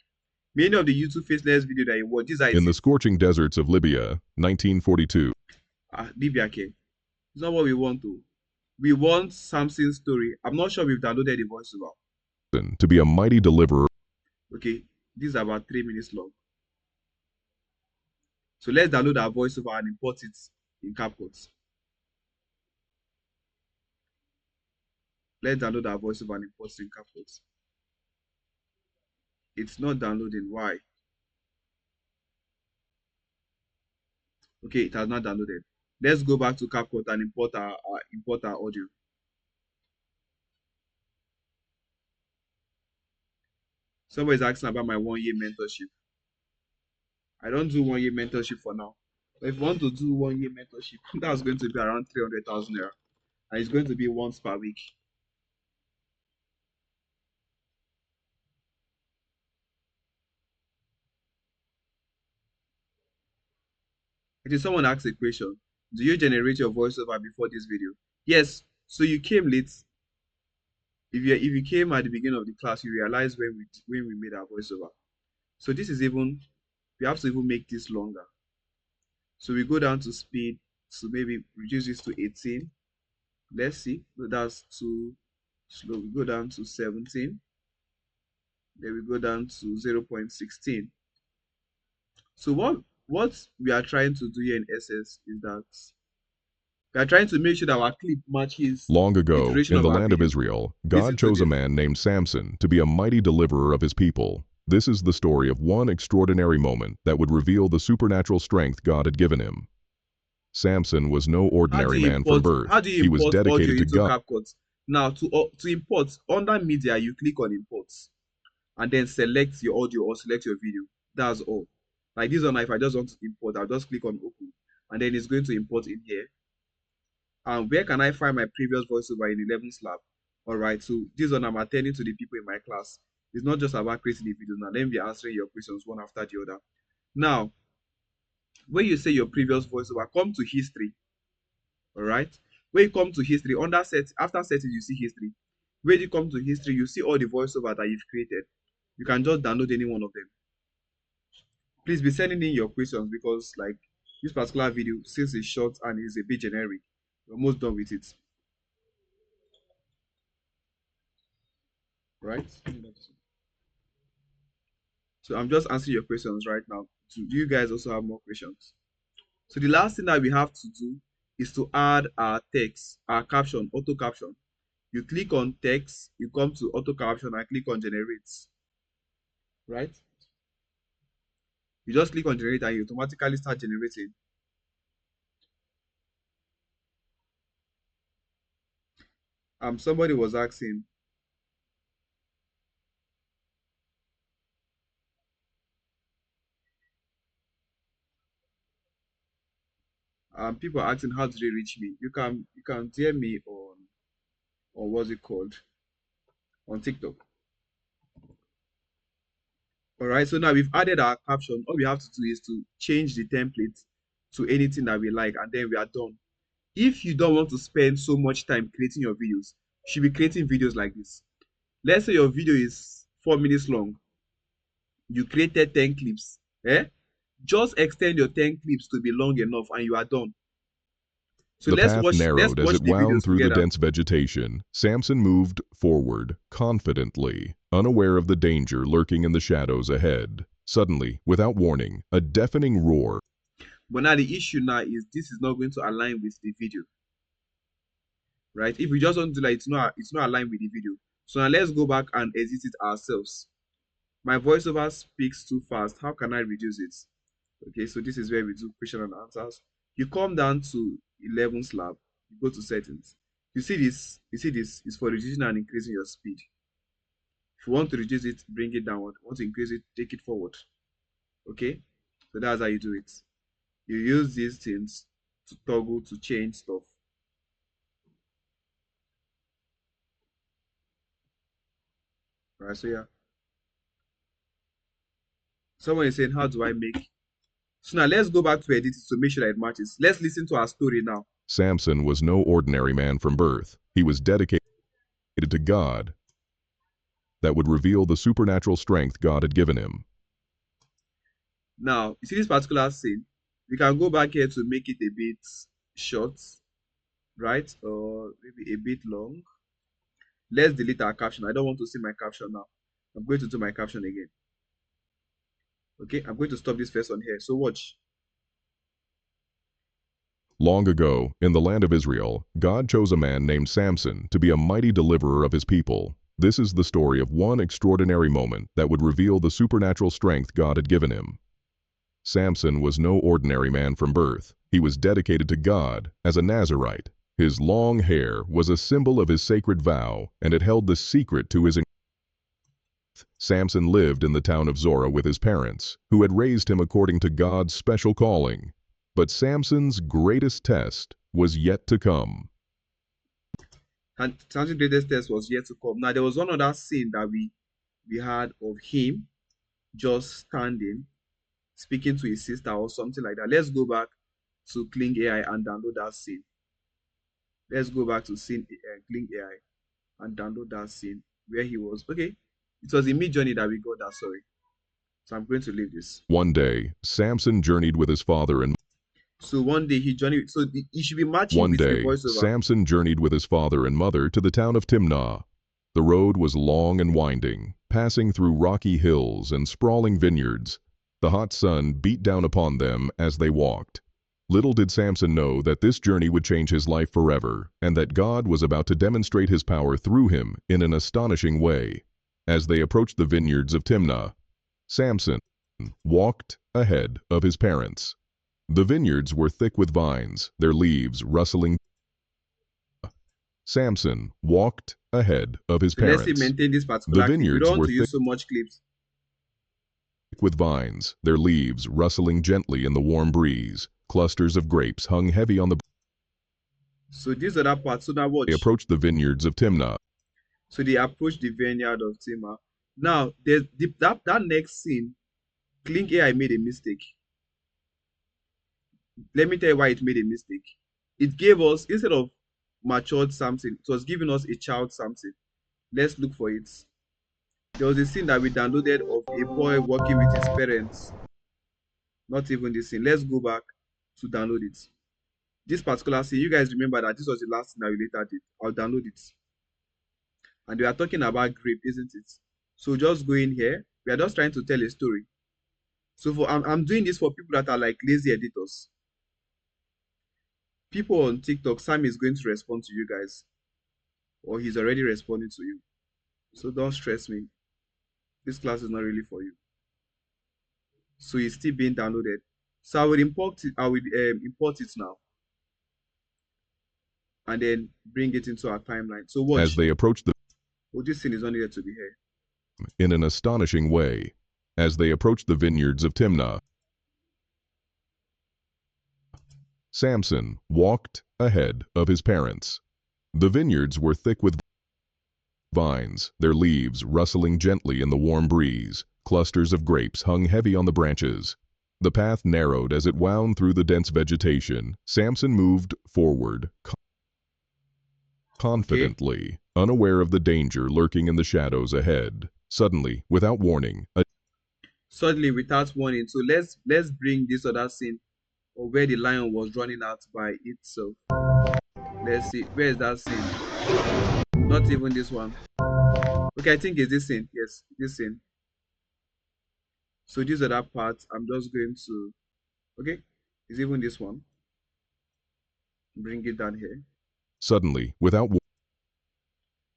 Many of the YouTube faceless video that you watch, these are In the scorching deserts of Libya, 1942. Libya, okay. It's not what we want to. We want Samson's story. I'm not sure we've downloaded the voiceover. To be a mighty deliverer. Okay, this is about 3 minutes long. So let's download our voiceover and import it in CapCut. Let's download our voiceover and import it in CapCut. It's not downloading. Why? Okay, it has not downloaded. Let's go back to CapCut and import our audio. Somebody's asking about my 1-year mentorship. I don't do 1-year mentorship for now. But if you want to do 1-year mentorship, that's going to be around 300,000 naira. And it's going to be once per week. If someone asks a question, do you generate your voiceover before this video? Yes. So you came late. If you came at the beginning of the class, you realize when we made our voiceover. So this is even, we have to even make this longer. So we go down to speed, so maybe reduce this to 18. Let's see. So that's too slow. We go down to 17. Then we go down to 0.16. So what we are trying to do here in SS is that we are trying to make sure that our clip matches. Long ago, in the land of video. Israel, God chose a man named Samson to be a mighty deliverer of his people. This is the story of one extraordinary moment that would reveal the supernatural strength God had given him. Samson was no ordinary man from birth. How do you He was import dedicated audio to God. CapCut? Now, to import, under media, you click on imports and then select your audio or select your video. That's all. Like this one, if I just want to import, I'll just click on open and then it's going to import in here. And where can I find my previous voiceover in 11th lab? All right, so this one I'm attending to the people in my class. It's not just about creating the videos. Now, let me be answering your questions one after the other. Now, when you say your previous voiceover, come to history. All right, when you come to history, under set, after setting, you see history. When you come to history, you see all the voiceover that you've created. You can just download any one of them. Please be sending in your questions because, like, this particular video, since it's short and it's a bit generic, we're almost done with it. Right? So I'm just answering your questions right now. Do you guys also have more questions? So the last thing that we have to do is to add our text, our caption, auto caption. You click on text, you come to auto caption and click on generate. Right? You just click on generate and you automatically start generating. Somebody was asking, people are asking how do they reach me? You can DM me on what's it called, on TikTok. All right, so now we've added our caption. All we have to do is to change the template to anything that we like, and then we are done. If you don't want to spend so much time creating your videos, you should be creating videos like this. Let's say your video is 4 minutes long. You created 10 clips. Just extend your 10 clips to be long enough, and you are done. So The path narrowed as it wound through the dense vegetation. Samson moved forward, confidently, unaware of the danger lurking in the shadows ahead. Suddenly, without warning, a deafening roar. But now the issue now is this is not going to align with the video. Right? If we just want to do like it's not aligned with the video. So now let's go back and edit it ourselves. My voiceover speaks too fast. How can I reduce it? Okay, so this is where we do question and answers. You come down to 11th lab, you go to settings. You see this is for reducing and increasing your speed. If you want to reduce it, bring it downward. Want to increase it, take it forward. Okay, so that's how you do it. You use these things to toggle to change stuff. Right, so yeah. Someone is saying, how do I make So now let's go back to edit it to make sure that it matches. Let's listen to our story now. Samson was no ordinary man from birth. He was dedicated to God that would reveal the supernatural strength God had given him. Now, you see this particular scene? We can go back here to make it a bit short, right? Or maybe a bit long. Let's delete our caption. I don't want to see my caption now. I'm going to do my caption again. Okay, I'm going to stop this first on here. So watch. Long ago, in the land of Israel, God chose a man named Samson to be a mighty deliverer of his people. This is the story of one extraordinary moment that would reveal the supernatural strength God had given him. Samson was no ordinary man from birth. He was dedicated to God as a Nazirite. His long hair was a symbol of his sacred vow, and it held the secret to his. Samson lived in the town of Zorah with his parents, who had raised him according to God's special calling. But Samson's greatest test was yet to come. And Samson's greatest test was yet to come. Now, there was one other scene that we had of him just standing, speaking to his sister or something like that. Let's go back to Kling AI and download that scene. Let's go back to Kling AI and download that scene where he was. Okay, it was in Midjourney that we got that, sorry. So I'm going to leave this. One day, Samson journeyed with his father and So one day he journeyed, so he should be matching One with the day, voiceover. Samson journeyed with his father and mother to the town of Timnah. The road was long and winding, passing through rocky hills and sprawling vineyards. The hot sun beat down upon them as they walked. Little did Samson know that this journey would change his life forever, and that God was about to demonstrate his power through him in an astonishing way. As they approached the vineyards of Timnah, Samson walked ahead of his parents. The vineyards were thick with vines, their leaves rustling. Samson walked ahead of his So let's parents. say maintain this particular clip. We vineyards don't want were to use so much clips. Thick with vines, their leaves rustling gently in the warm breeze. Clusters of grapes hung heavy on the. So these are that part. So now watch. They approached the vineyards of Timnah. So they approached the vineyard of Timnah. Now, there's that next scene, Kling AI made a mistake. Let me tell you why it made a mistake. It gave us, instead of matured Samson, it was giving us a child Samson. Let's look for it. There was a scene that we downloaded of a boy walking with his parents. Not even this scene. Let's go back to download it. This particular scene, you guys remember that this was the last scene that we later did. I'll download it. And we are talking about grape, isn't it? So just go in here. We are just trying to tell a story. So I'm doing this for people that are like lazy editors. People on TikTok, Sam is going to respond to you guys, or he's already responding to you. So don't stress me. This class is not really for you. So it's still being downloaded. So I will import it. Import it now, and then bring it into our timeline. So watch. As they approached the. Oh, this thing is not needed to be here. In an astonishing way, as they approached the vineyards of Timnah, Samson walked ahead of his parents. The vineyards were thick with vines, their leaves rustling gently in the warm breeze. Clusters of grapes hung heavy on the branches. The path narrowed as it wound through the dense vegetation. Samson moved forward, confidently, unaware of the danger lurking in the shadows ahead. Suddenly, without warning, Suddenly, without warning. So let's bring this other scene of where the lion was running out by itself. Let's see. Where is that scene? Not even this one. Okay, I think it's this scene. Yes, this scene. So these are that part. I'm just going to. Okay, it's even this one. Bring it down here. Suddenly, without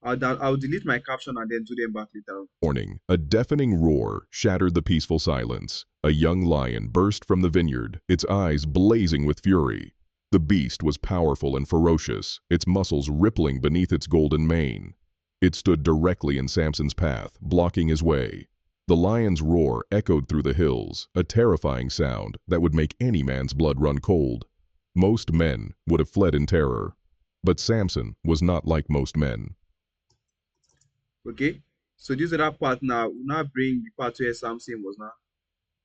I'll delete my caption and then do them back later. warning, a deafening roar shattered the peaceful silence. A young lion burst from the vineyard, its eyes blazing with fury. The beast was powerful and ferocious, its muscles rippling beneath its golden mane. It stood directly in Samson's path, blocking his way. The lion's roar echoed through the hills, a terrifying sound that would make any man's blood run cold. Most men would have fled in terror, but Samson was not like most men. Okay, so this other part now, we'll now bring the part where Samson was now.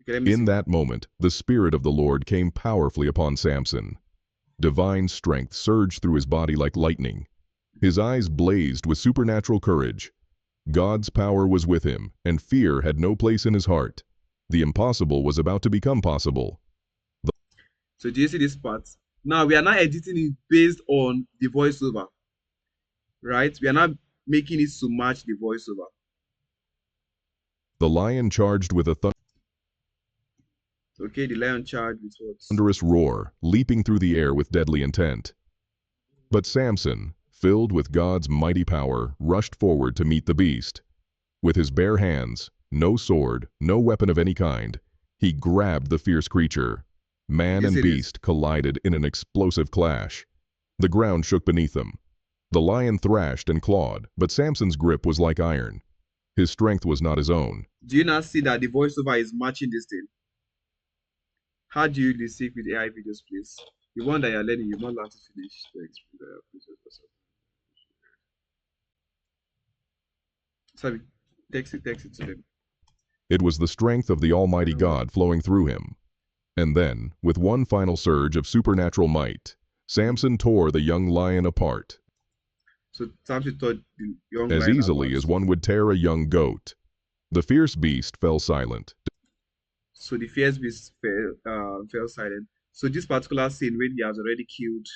Okay, let me In see. that moment, the Spirit of the Lord came powerfully upon Samson. Divine strength surged through his body like lightning. His eyes blazed with supernatural courage. God's power was with him, and fear had no place in his heart. The impossible was about to become possible. So do you see this part? Now we are not editing it based on the voiceover, right? We are not making it to match the voiceover. The lion charged with a Okay, the lion charged with what? thunderous roar, leaping through the air with deadly intent. But Samson, filled with God's mighty power, rushed forward to meet the beast. With his bare hands, no sword, no weapon of any kind, he grabbed the fierce creature. Man You and see this? beast collided in an explosive clash. The ground shook beneath them. The lion thrashed and clawed, but Samson's grip was like iron. His strength was not his own. Do you not see that the voiceover is matching this thing? How do you listen with AI videos, please? The one that you're learning, you're not allowed to finish the experience. Sorry, text it to them. It was the strength of the Almighty God flowing through him. And then, with one final surge of supernatural might, Samson tore the young lion apart. So Samson taught the young As lion easily apart. as one would tear a young goat. The fierce beast fell silent. So the fierce beast fell silent. So this particular scene when he has already killed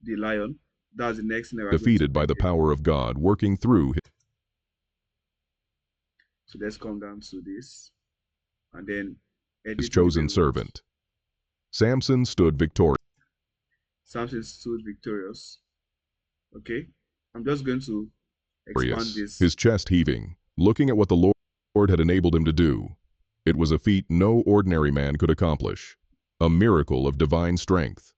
the lion, that's the next thing that we're going to Defeated by the power of God working through So let's come down to this and then edit his the chosen results. servant. Samson stood victorious. Samson stood victorious. Okay, I'm just going to expand this. His chest heaving, looking at what the Lord had enabled him to do. It was a feat no ordinary man could accomplish, a miracle of divine strength.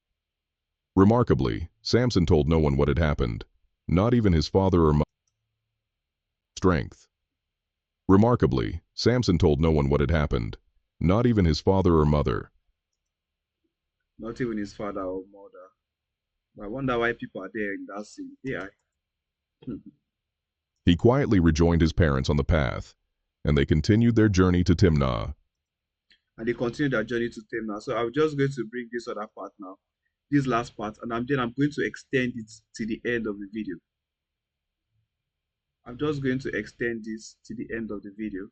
Remarkably, Samson told no one what had happened, not even his father or mother. Strength. Remarkably, Samson told no one what had happened, not even his father or mother. Not even his father or mother. I wonder why people are there in that scene. AI. He quietly rejoined his parents on the path, and they continued their journey to Timnah. And they continue their journey to Timnah. So I'm just going to bring this other part now, this last part, and then I'm going to extend it to the end of the video. I'm just going to extend this to the end of the video,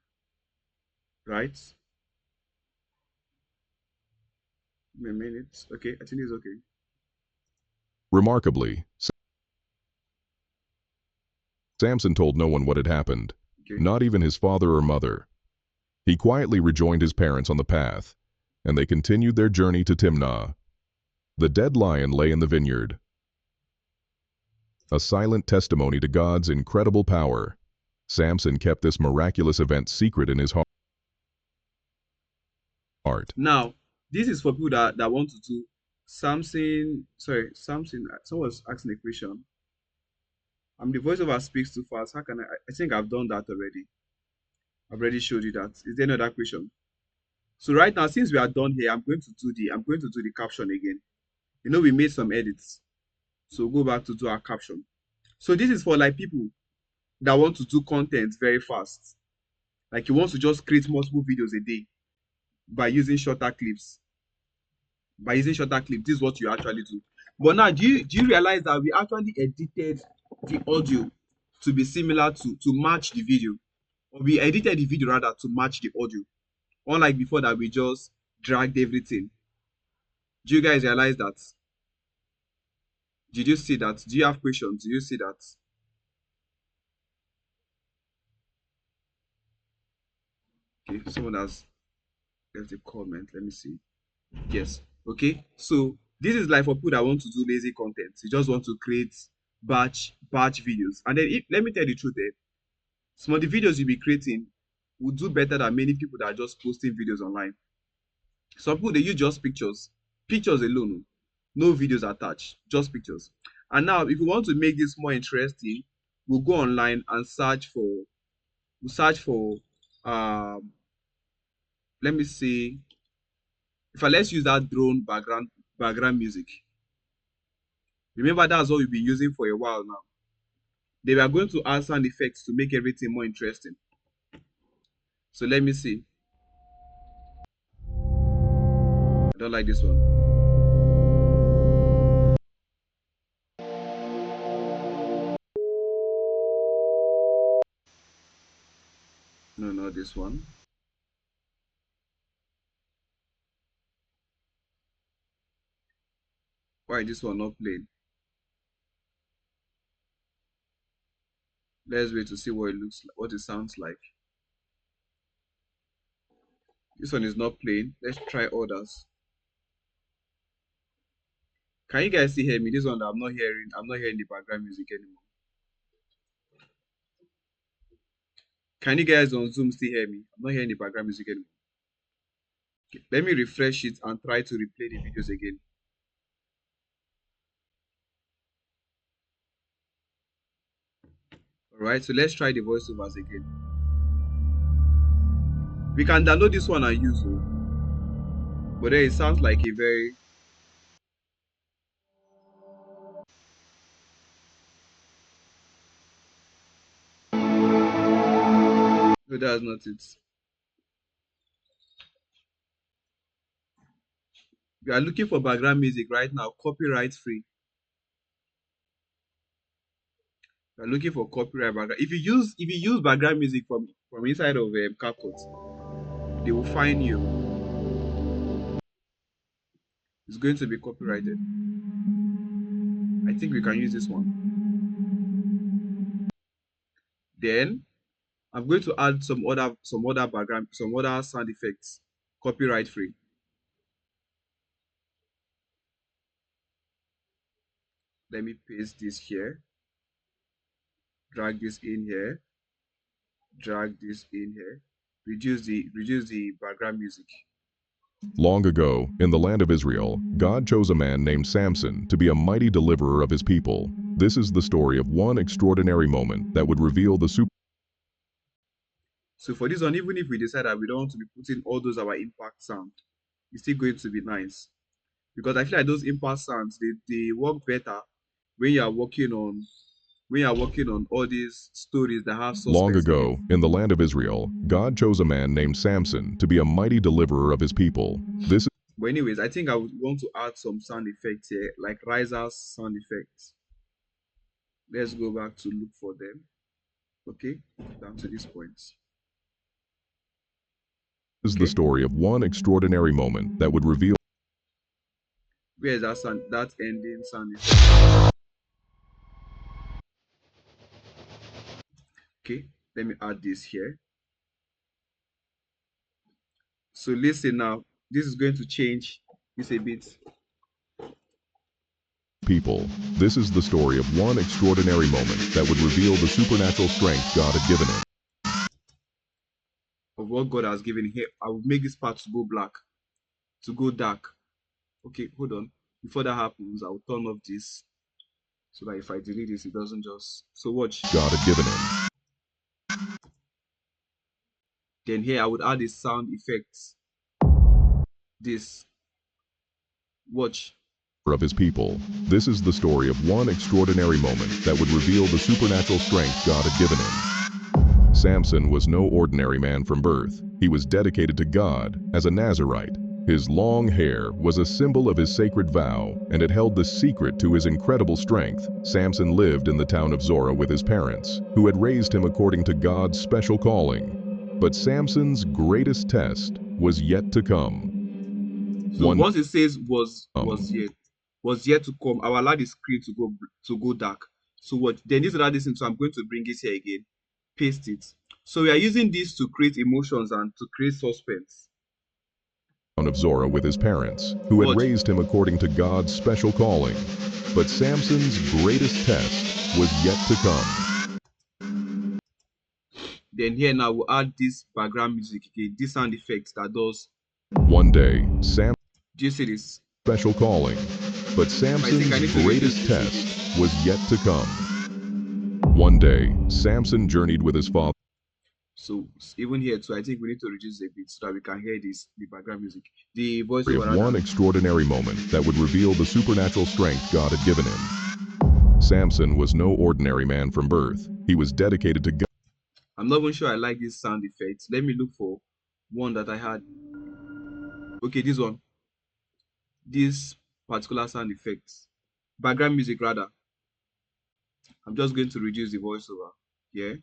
right? Give me a minute. Okay, I think it's okay. Remarkably, Samson told no one what had happened, Okay. not even his father or mother. He quietly rejoined his parents on the path, and they continued their journey to Timnah. The dead lion lay in the vineyard, a silent testimony to God's incredible power. Samson kept this miraculous event secret in his heart. Now, this is for people that want to do Samson. Someone was asking a question. The voiceover speaks too fast. How can I think I've done that already. I've already showed you that. Is there another question? So right now, since we are done here, I'm going to do the caption again. You know, we made some edits. So go back to do our caption. So this is for like people that want to do content very fast. Like you want to just create multiple videos a day by using shorter clips. This is what you actually do. But now, do you realize that we actually edited the audio to be similar to match the video? Or we edited the video rather to match the audio. Unlike before that we just dragged everything. Do you guys realize that? Did you see that? Do you have questions? Do you see that? Okay, someone has left a comment. Let me see. Yes. Okay. So this is like for people that want to do lazy content. You just want to create batch videos. And then let me tell you the truth, some of the videos you'll be creating will do better than many people that are just posting videos online. Some people, they use just pictures alone, no videos attached, just pictures. And now if you want to make this more interesting, we'll go online and search for let me see, let's use that drone background music. Remember, that's what we've been using for a while now. They were going to add sound effects to make everything more interesting. So let me see. I don't like this one. No, not this one. Why this one not playing? Let's wait to see what it looks like, what it sounds like. This one is not playing. Let's try others. Can you guys still hear me? This one that I'm not hearing the background music anymore. Can you guys on Zoom still hear me? I'm not hearing the background music anymore. Okay, let me refresh it and try to replay the videos again. Alright, so let's try the voiceovers again. We can download this one and use it. But then it sounds like a very... No, that's not it. We are looking for background music right now, copyright free. We are looking for copyright background. If you use background music from inside of CapCut, they will find you. It's going to be copyrighted. I think we can use this one. Then I'm going to add some other background, some other sound effects, copyright free. Let me paste this here. Drag this in here. Drag this in here. Reduce the background music. Long ago, in the land of Israel, God chose a man named Samson to be a mighty deliverer of his people. This is the story of one extraordinary moment that would reveal the So for this one, even if we decide that we don't want to be putting all those our impact sound, it's still going to be nice. Because I feel like those impact sounds, they work better when you are working on all these stories that have suspense. Long ago, in the land of Israel, God chose a man named Samson to be a mighty deliverer of his people. But anyways, I think I would want to add some sound effects here, like risers sound effects. Let's go back to look for them. Okay, down to this point. This is the story of one extraordinary moment that would reveal. Where is that sound, that ending sound effect? Okay, let me add this here. So listen now, this is going to change this a bit. People, this is the story of one extraordinary moment that would reveal the supernatural strength God had given him. Of what God has given here, I will make this part to go black, to go dark. Okay, hold on. Before that happens, I will turn off this so that if I delete this, it doesn't just. So watch. God had given him. Then here I would add the sound effects. This. Watch. Of his people. This is the story of one extraordinary moment that would reveal the supernatural strength God had given him. Samson was no ordinary man from birth. He was dedicated to God as a Nazirite. His long hair was a symbol of his sacred vow, and it held the secret to his incredible strength. Samson lived in the town of Zorah with his parents, who had raised him according to God's special calling. But Samson's greatest test was yet to come. So once it says was yet to come, I will allow the screen to go dark. So what? Then this other thing. So I'm going to bring it here again, paste it. So we are using this to create emotions and to create suspense. Of Zorah with his parents, who had raised him according to God's special calling. But Samson's greatest test was yet to come. Then here now we'll add this background music again, this sound effects that does. One day, Samson. Do you see this? Special calling. But Samson's greatest test was yet to come. One day, Samson journeyed with his father. So even here too, I think we need to reduce a bit so that we can hear the background music. The voice of one extraordinary moment that would reveal the supernatural strength God had given him. Samson was no ordinary man from birth. He was dedicated to God. I'm not even sure I like this sound effect. Let me look for one that I had. Okay, this one. this particular sound effects, background music rather. I'm just going to reduce the voiceover here.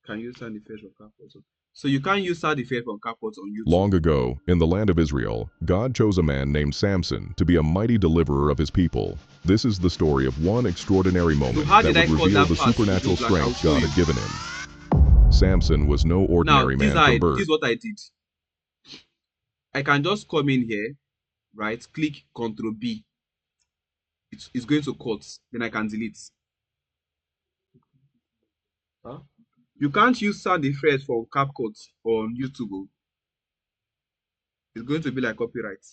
Can you use sound effects from CapCut? So you can't use sound effects from CapCut on YouTube. Long ago, in the land of Israel, God chose a man named Samson to be a mighty deliverer of his people. This is the story of one extraordinary moment how that did I would cut reveal that the part? supernatural Because, like, I'll strength show God you. had given him. Samson was no Now, ordinary man from this birth. is what I did. I can just come in here, right? Click Ctrl B. It's going to cut. Then I can delete. Huh? You can't use sound effects for CapCut on YouTube. Oh. It's going to be like copyright.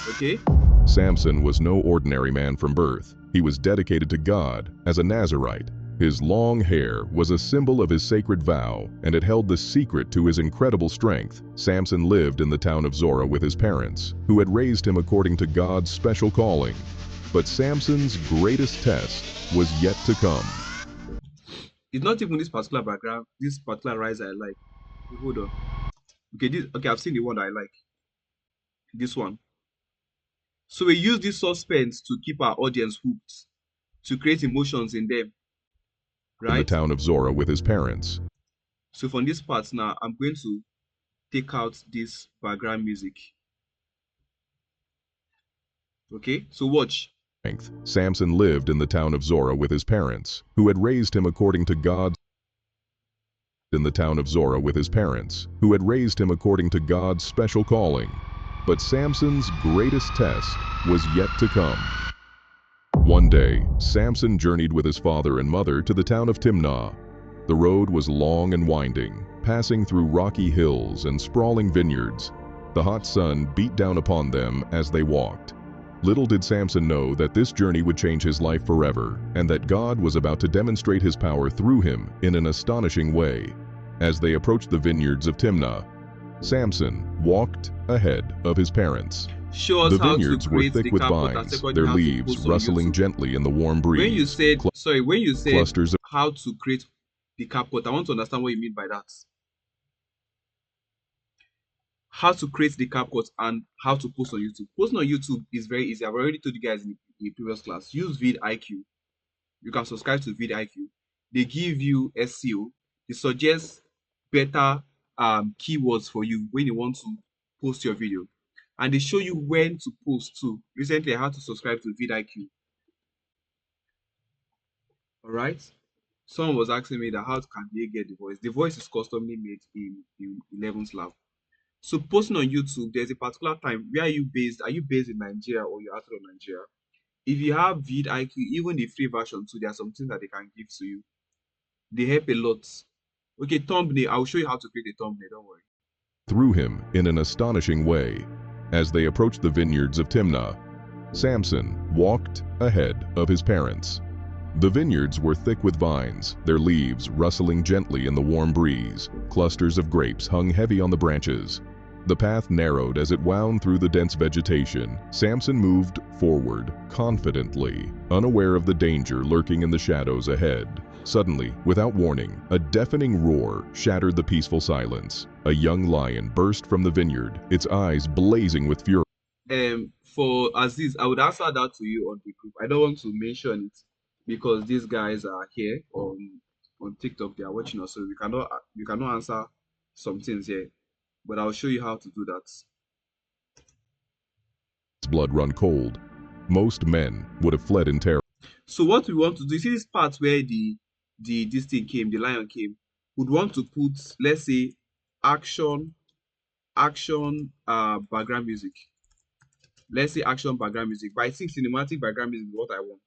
Okay? Samson was no ordinary man from birth. He was dedicated to God as a Nazirite. His long hair was a symbol of his sacred vow, and it held the secret to his incredible strength. Samson lived in the town of Zorah with his parents, who had raised him according to God's special calling. But Samson's greatest test was yet to come. It's not even this particular background, this particular rise I like. Hold on. Okay, I've seen the one that I like. This one. So we use this suspense to keep our audience hooked, to create emotions in them. Right? In the town of Zorah with his parents. So from this part now, I'm going to take out this background music. Okay, so watch. Samson lived in the town of Zorah with his parents, who had raised him according to God's special calling. But Samson's greatest test was yet to come. One day, Samson journeyed with his father and mother to the town of Timnah. The road was long and winding, passing through rocky hills and sprawling vineyards. The hot sun beat down upon them as they walked. Little did Samson know that this journey would change his life forever, and that God was about to demonstrate his power through him in an astonishing way. As they approached the vineyards of Timnah, Samson walked ahead of his parents. The vineyards were thick with vines, their leaves rustling gently in the warm breeze. When you said Clusters of how to create the CapCut, I want to understand what you mean by that. How to create the CapCut and how to post on YouTube. Posting on YouTube is very easy. I've already told you guys in the previous class. Use vidIQ. You can subscribe to vidIQ. They give you SEO. They suggest better keywords for you when you want to post your video. And they show you when to post too. Recently, I had to subscribe to vidIQ. All right. Someone was asking me that how can they get the voice? The voice is customly made in 11th Lab. So posting on YouTube, there's a particular time. Where are you based? Are you based in Nigeria or you're outside of Nigeria? If you have vidIQ, even the free version too, there are some things that they can give to you. They help a lot. Okay, thumbnail. I'll show you how to create a thumbnail. Don't worry. Through him in an astonishing way. As they approached the vineyards of Timnah, Samson walked ahead of his parents. The vineyards were thick with vines, their leaves rustling gently in the warm breeze. Clusters of grapes hung heavy on the branches. The path narrowed as it wound through the dense vegetation. Samson moved forward confidently, unaware of the danger lurking in the shadows ahead. Suddenly, without warning, a deafening roar shattered the peaceful silence. A young lion burst from the vineyard, its eyes blazing with fury. For Aziz, I would answer that to you on the group. I don't want to mention it because these guys are here on TikTok. They are watching us, so we cannot answer some things here. But I'll show you how to do that. His blood run cold. Most men would have fled in terror. So what we want to do, you see this part where this thing came, the lion came. We'd want to put, let's say, action background music. Let's say action background music. But I think cinematic background music is what I want.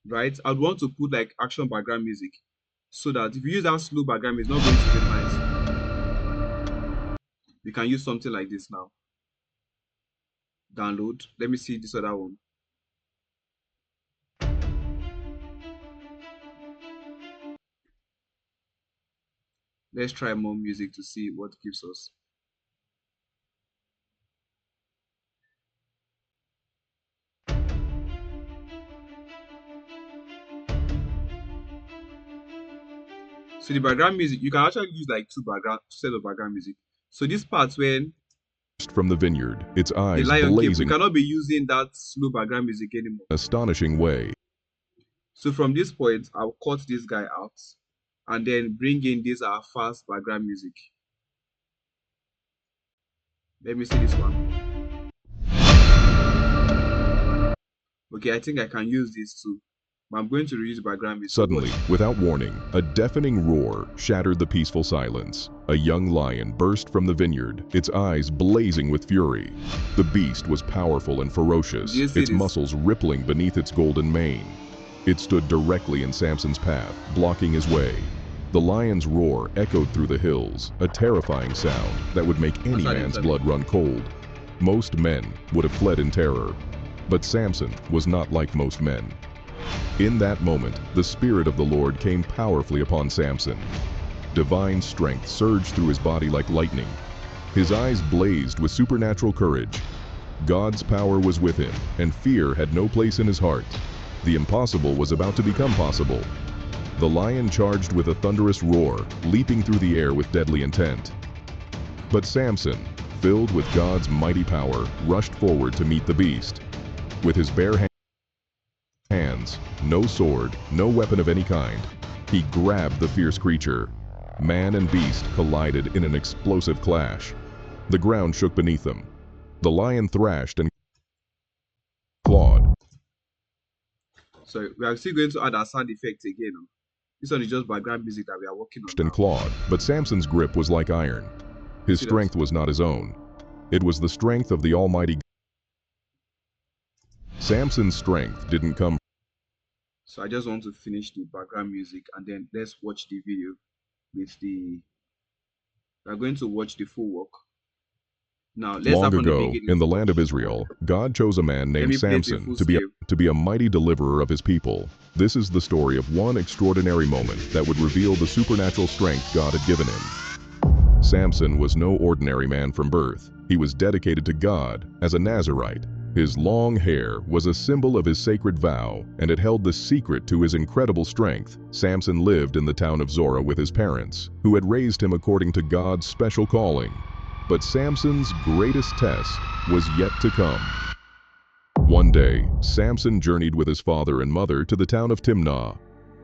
Right? I'd want to put like action background music so that if you use that slow background music, it's not going to be nice. We can use something like this now. Download. Let me see this other one. Let's try more music to see what gives us. So the background music, you can actually use like two set of background music. So this part when From the vineyard, its the eyes lion came, we blazing in cannot be using that slow background music anymore. an astonishing way. So from this point, I'll cut this guy out and then bring in this fast background music. Let me see this one. Okay, I think I can use this too. But I'm going to reduce background music. Suddenly, without warning, a deafening roar shattered the peaceful silence. A young lion burst from the vineyard, its eyes blazing with fury. The beast was powerful and ferocious, Do you see its this? muscles rippling beneath its golden mane. It stood directly in Samson's path, blocking his way. The lion's roar echoed through the hills, a terrifying sound that would make any man's blood run cold. Most men would have fled in terror, but Samson was not like most men. In that moment, the Spirit of the Lord came powerfully upon Samson. Divine strength surged through his body like lightning. His eyes blazed with supernatural courage. God's power was with him, and fear had no place in his heart. The impossible was about to become possible. The lion charged with a thunderous roar, leaping through the air with deadly intent. But Samson, filled with God's mighty power, rushed forward to meet the beast. With his bare hands, no sword, no weapon of any kind, he grabbed the fierce creature. Man and beast collided in an explosive clash. The ground shook beneath them. The lion thrashed and clawed. So we are still going to add a sound effect again. This one is just background music that we are working on And now. clawed, but Samson's grip was like iron. His See that? strength was not his own. It was the strength of the Almighty. Samson's strength didn't come So I just want to finish the background music and then let's watch the video with the. We are going to watch the full work. Now let's long start from the ago, beginning. in the land of Israel, God chose a man Let named me play it in Samson full to scale. be a mighty deliverer of his people. This is the story of one extraordinary moment that would reveal the supernatural strength God had given him. Samson was no ordinary man from birth. He was dedicated to God as a Nazirite. His long hair was a symbol of his sacred vow, and it held the secret to his incredible strength. Samson lived in the town of Zorah with his parents, who had raised him according to God's special calling. But Samson's greatest test was yet to come. One day, Samson journeyed with his father and mother to the town of Timnah.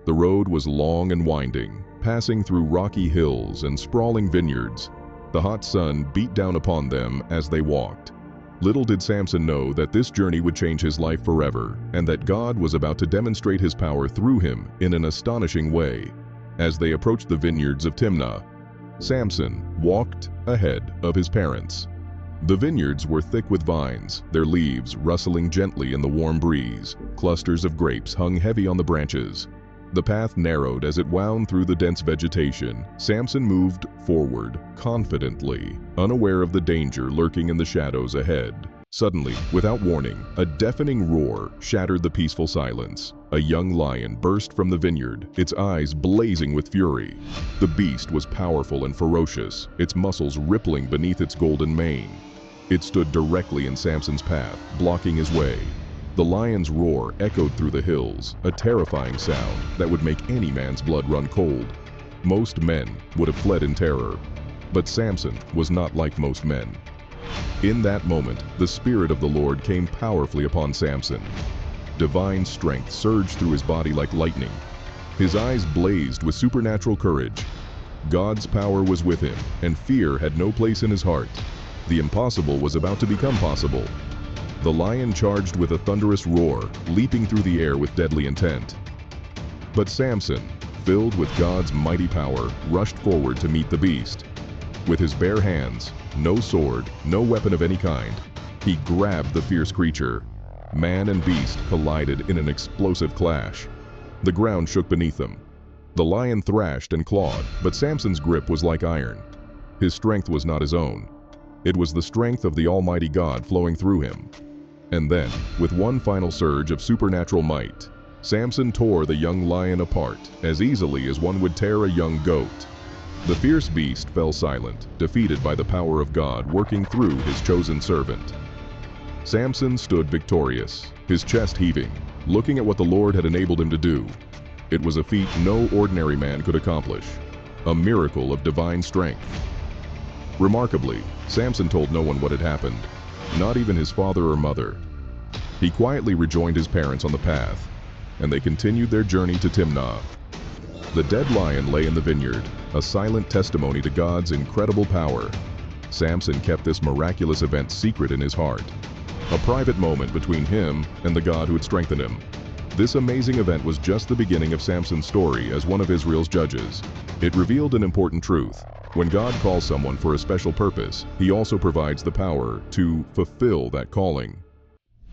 The road was long and winding, passing through rocky hills and sprawling vineyards. The hot sun beat down upon them as they walked. Little did Samson know that this journey would change his life forever, and that God was about to demonstrate his power through him in an astonishing way. As they approached the vineyards of Timnah, Samson walked ahead of his parents. The vineyards were thick with vines, their leaves rustling gently in the warm breeze. Clusters of grapes hung heavy on the branches. The path narrowed as it wound through the dense vegetation. Samson moved forward, confidently, unaware of the danger lurking in the shadows ahead. Suddenly, without warning, a deafening roar shattered the peaceful silence. A young lion burst from the vineyard, its eyes blazing with fury. The beast was powerful and ferocious, its muscles rippling beneath its golden mane. It stood directly in Samson's path, blocking his way. The lion's roar echoed through the hills, a terrifying sound that would make any man's blood run cold. Most men would have fled in terror, but Samson was not like most men. In that moment, the Spirit of the Lord came powerfully upon Samson. Divine strength surged through his body like lightning. His eyes blazed with supernatural courage. God's power was with him, and fear had no place in his heart. The impossible was about to become possible. The lion charged with a thunderous roar, leaping through the air with deadly intent. But Samson, filled with God's mighty power, rushed forward to meet the beast. With his bare hands, no sword, no weapon of any kind, he grabbed the fierce creature. Man and beast collided in an explosive clash. The ground shook beneath them. The lion thrashed and clawed, but Samson's grip was like iron. His strength was not his own. It was the strength of the Almighty God flowing through him. And then, with one final surge of supernatural might, Samson tore the young lion apart as easily as one would tear a young goat. The fierce beast fell silent, defeated by the power of God working through his chosen servant. Samson stood victorious, his chest heaving, looking at what the Lord had enabled him to do. It was a feat no ordinary man could accomplish. a miracle of divine strength. Remarkably, Samson told no one what had happened, not even his father or mother. He quietly rejoined his parents on the path, and they continued their journey to Timnah. The dead lion lay in the vineyard, a silent testimony to God's incredible power. Samson kept this miraculous event secret in his heart, a private moment between him and the God who had strengthened him. This amazing event was just the beginning of Samson's story as one of Israel's judges. It revealed an important truth. When God calls someone for a special purpose, he also provides the power to fulfill that calling.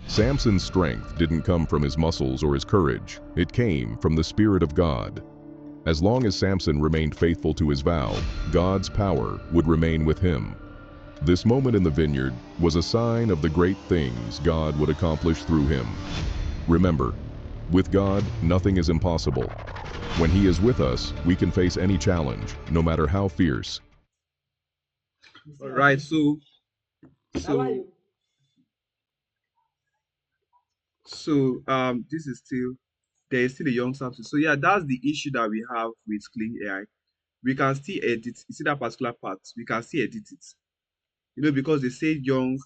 Samson's strength didn't come from his muscles or his courage. It came from the Spirit of God. As long as Samson remained faithful to his vow, God's power would remain with him. This moment in the vineyard was a sign of the great things God would accomplish through him. Remember, with God, nothing is impossible. When He is with us, we can face any challenge, no matter how fierce. All right, so this is still, there is still a young Samson. So yeah, that's the issue that we have with Kling AI. We can still edit, you see that particular part, we can still edit it. You know, because they say young,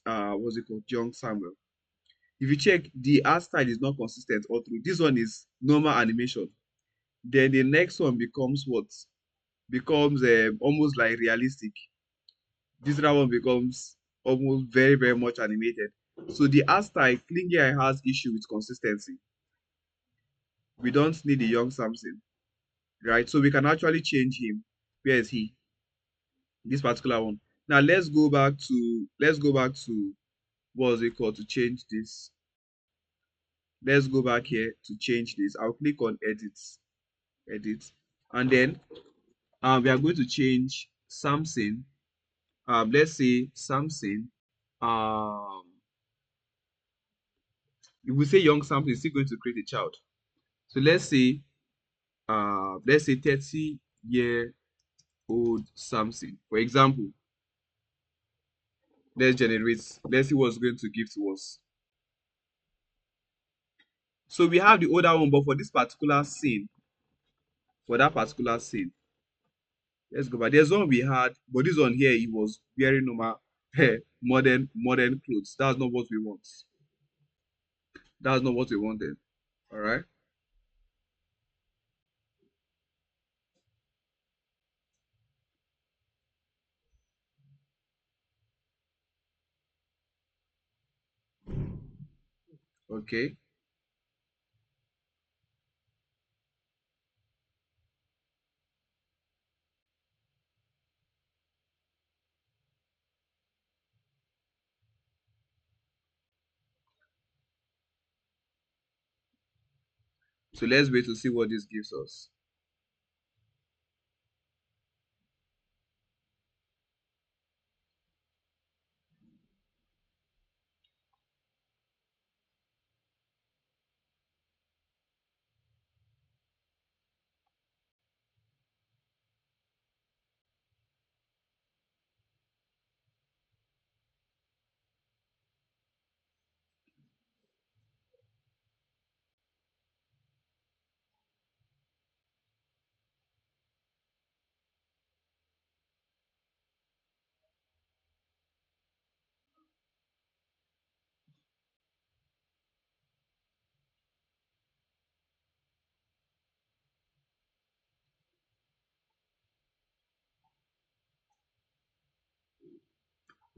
what's it called, young Samuel. If you check, the art style is not consistent all through. This one is normal animation. Then the next one becomes what? Becomes almost like realistic. This other one becomes almost very, very much animated. So the art style, Kling AI has issue with consistency. We don't need the young Samson, right? So we can actually change him. Where is he? This particular one. Now let's go back to what was it called to change this. Let's go back here to change this. I'll click on edit, and then we are going to change Samson. Let's say Samson. If we say young Samson is still going to create a child. So let's say 30-year-old Samson. For example, let's see what's going to give to us. So we have the older one, but for this particular scene, let's go back. There's one we had, but this one here, he was wearing normal modern clothes. That's not what we want. That's not what we wanted. All right. Okay. So let's wait to see what this gives us.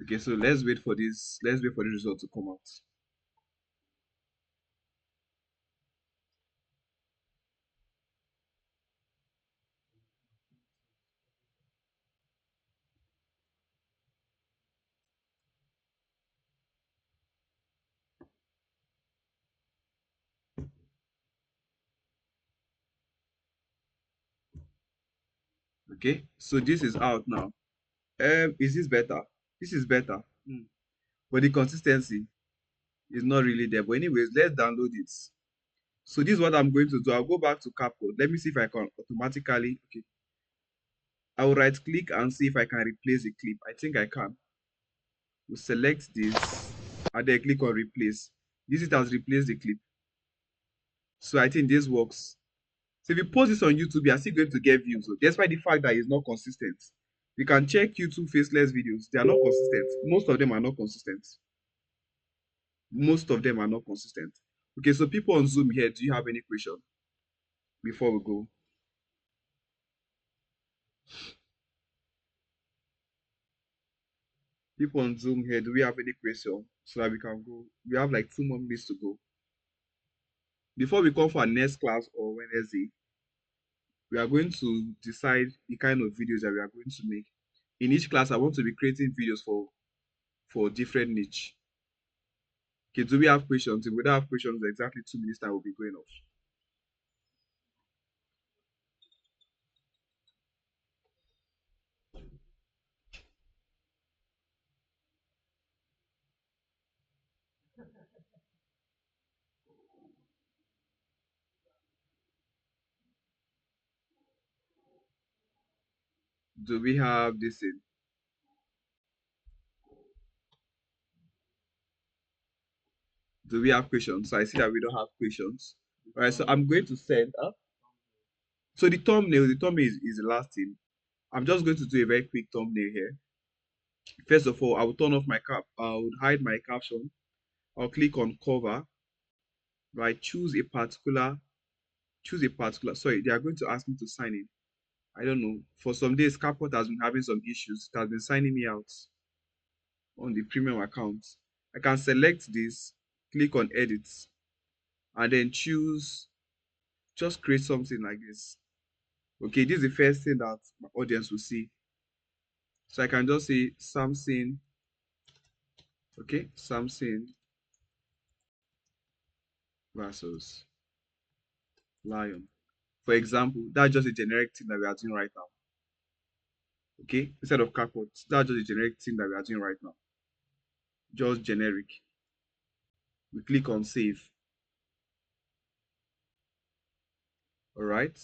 Okay, so let's wait for this. Let's wait for the result to come out. Okay, so this is out now. Is this better? This is better. But the consistency is not really there. But anyways, let's download it. So this is what I'm going to do. I'll go back to CapCut. Let me see if I can automatically. Okay. I will right click and see if I can replace the clip. I think I can. We'll select this and then click on replace. This it has replaced the clip. So I think this works. So if you post this on YouTube, you are still going to get views. So despite the fact that it's not consistent. You can check YouTube faceless videos. They are not consistent. Most of them are not consistent. Most of them are not consistent. Okay, so people on Zoom here, do you have any question before we go? People on Zoom here, do we have any question so that we can go? We have like 2 more minutes to go. Before we come for our next class or Wednesday, we are going to decide the kind of videos that we are going to make. In each class, I want to be creating videos for different niche. Okay, do we have questions? If we don't have questions, exactly 2 minutes time will be going off. Do we have this in? Do we have questions? So I see that we don't have questions. All right, so I'm going to send up. So the thumbnail is the last thing. I'm just going to do a very quick thumbnail here. First of all, I will turn off my cap. I would hide my caption. I'll click on cover. Right, choose a particular. Sorry, they are going to ask me to sign in. I don't know. For some days, CapCut has been having some issues. It has been signing me out on the premium account. I can select this, click on edit, and then choose, just create something like this. Okay, this is the first thing that my audience will see. So I can just say Samson. Okay, Samson versus Lion. For example, that's just a generic thing that we are doing right now. Okay, instead of CapCut, that's just a generic thing that we are doing right now. Just generic. We click on save. All right.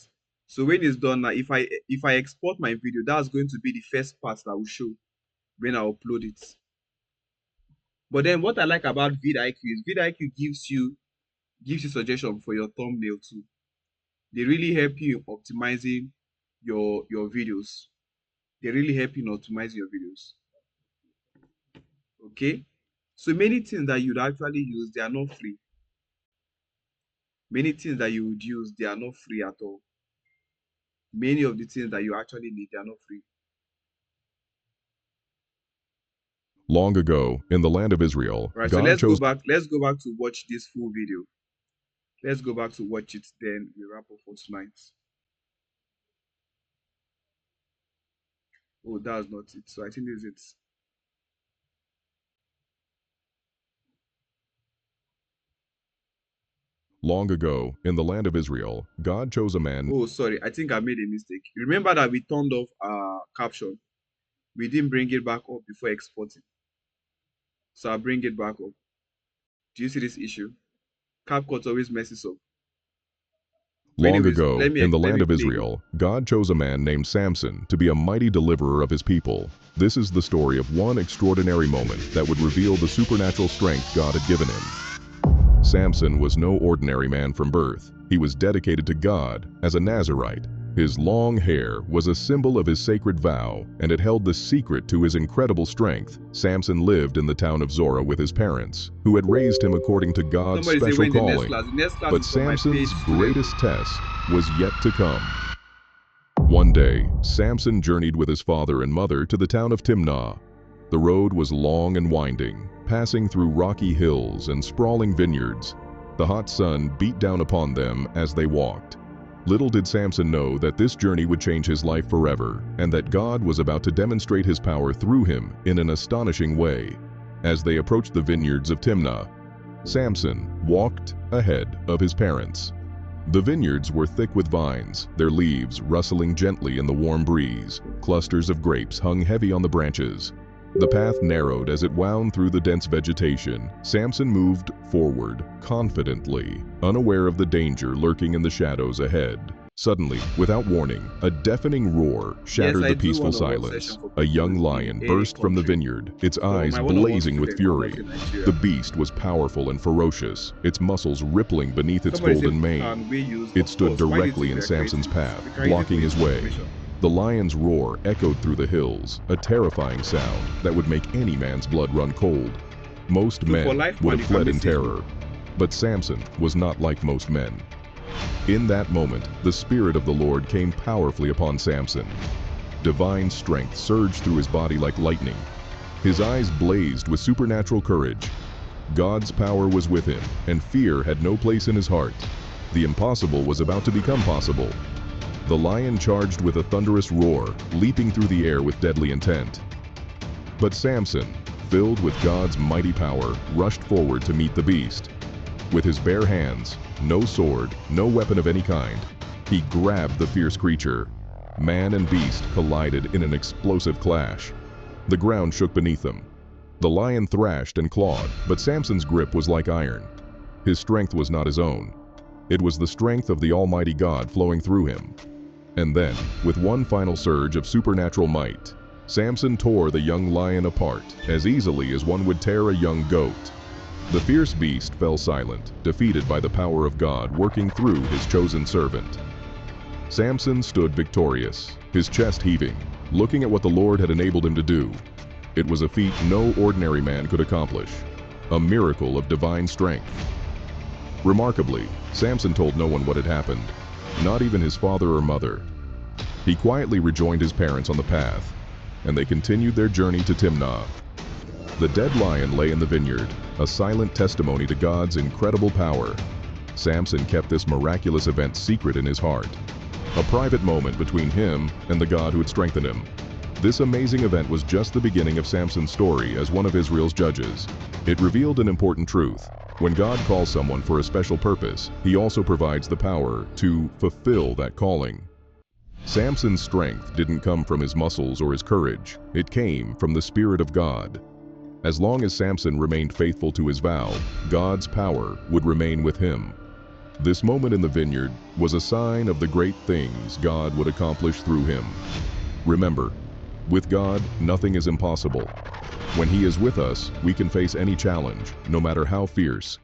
So when it's done now, if I export my video, that's going to be the first part that will show when I upload it. But then what I like about vidIQ is vidIQ gives you suggestion for your thumbnail too. They really help you in optimizing your videos. They really help you in optimizing your videos. Okay. So many things that you'd actually use, they are not free. Many things that you would use, they are not free at all. Many of the things that you actually need, they are not free. Long ago, in the land of Israel, Right, so God let's chose go back to watch this full video. Let's go back to watch it, then we wrap up for tonight. Oh, that's not it. So I think this is it. Long ago, in the land of Israel, God chose a man. Oh, sorry, I think I made a mistake. Remember that we turned off our caption. We didn't bring it back up before exporting. So I'll bring it back up. Do you see this issue? CapCut always messes up. Long ago, in the land of Israel, God chose a man named Samson to be a mighty deliverer of his people. This is the story of one extraordinary moment that would reveal the supernatural strength God had given him. Samson was no ordinary man from birth. He was dedicated to God as a Nazirite. His long hair was a symbol of his sacred vow, and it held the secret to his incredible strength. Samson lived in the town of Zorah with his parents, who had raised him according to God's special calling. But Samson's greatest test was yet to come. One day, Samson journeyed with his father and mother to the town of Timnah. The road was long and winding, passing through rocky hills and sprawling vineyards. The hot sun beat down upon them as they walked. Little did Samson know that this journey would change his life forever, and that God was about to demonstrate his power through him in an astonishing way. As they approached the vineyards of Timnah, Samson walked ahead of his parents. The vineyards were thick with vines, their leaves rustling gently in the warm breeze. Clusters of grapes hung heavy on the branches. The path narrowed as it wound through the dense vegetation. Samson moved forward, confidently, unaware of the danger lurking in the shadows ahead. Suddenly, without warning, a deafening roar shattered I the do peaceful one-on-one silence. session for A people young in lion any burst from the country. vineyard, its So eyes my one-on-one blazing with students are like fury. in Nigeria. The beast was powerful and ferocious, its muscles rippling beneath its Somebody said, golden mane. can we use, It of stood course, why do you directly think in we are Samson's creating this? path, We created blocking for his his way. information. The lion's roar echoed through the hills, a terrifying sound that would make any man's blood run cold. Most So for men life, would man, have you can fled in message me. terror, but Samson was not like most men. In that moment, the Spirit of the Lord came powerfully upon Samson. Divine strength surged through his body like lightning. His eyes blazed with supernatural courage. God's power was with him, and fear had no place in his heart. The impossible was about to become possible. The lion charged with a thunderous roar, leaping through the air with deadly intent. But Samson, filled with God's mighty power, rushed forward to meet the beast. With his bare hands, no sword, no weapon of any kind, he grabbed the fierce creature. Man and beast collided in an explosive clash. The ground shook beneath them. The lion thrashed and clawed, but Samson's grip was like iron. His strength was not his own. It was the strength of the Almighty God flowing through him. And then, with one final surge of supernatural might, Samson tore the young lion apart as easily as one would tear a young goat. The fierce beast fell silent, defeated by the power of God working through his chosen servant. Samson stood victorious, his chest heaving, looking at what the Lord had enabled him to do. It was a feat no ordinary man could accomplish, a miracle of divine strength. Remarkably, Samson told no one what had happened, not even his father or mother. He quietly rejoined his parents on the path, and they continued their journey to Timnah. The dead lion lay in the vineyard, a silent testimony to God's incredible power. Samson kept this miraculous event secret in his heart, a private moment between him and the God who had strengthened him. This amazing event was just the beginning of Samson's story as one of Israel's judges. It revealed an important truth. When God calls someone for a special purpose, he also provides the power to fulfill that calling. Samson's strength didn't come from his muscles or his courage. It came from the Spirit of God. As long as Samson remained faithful to his vow, God's power would remain with him. This moment in the vineyard was a sign of the great things God would accomplish through him. Remember, with God, nothing is impossible. When He is with us, we can face any challenge, no matter how fierce.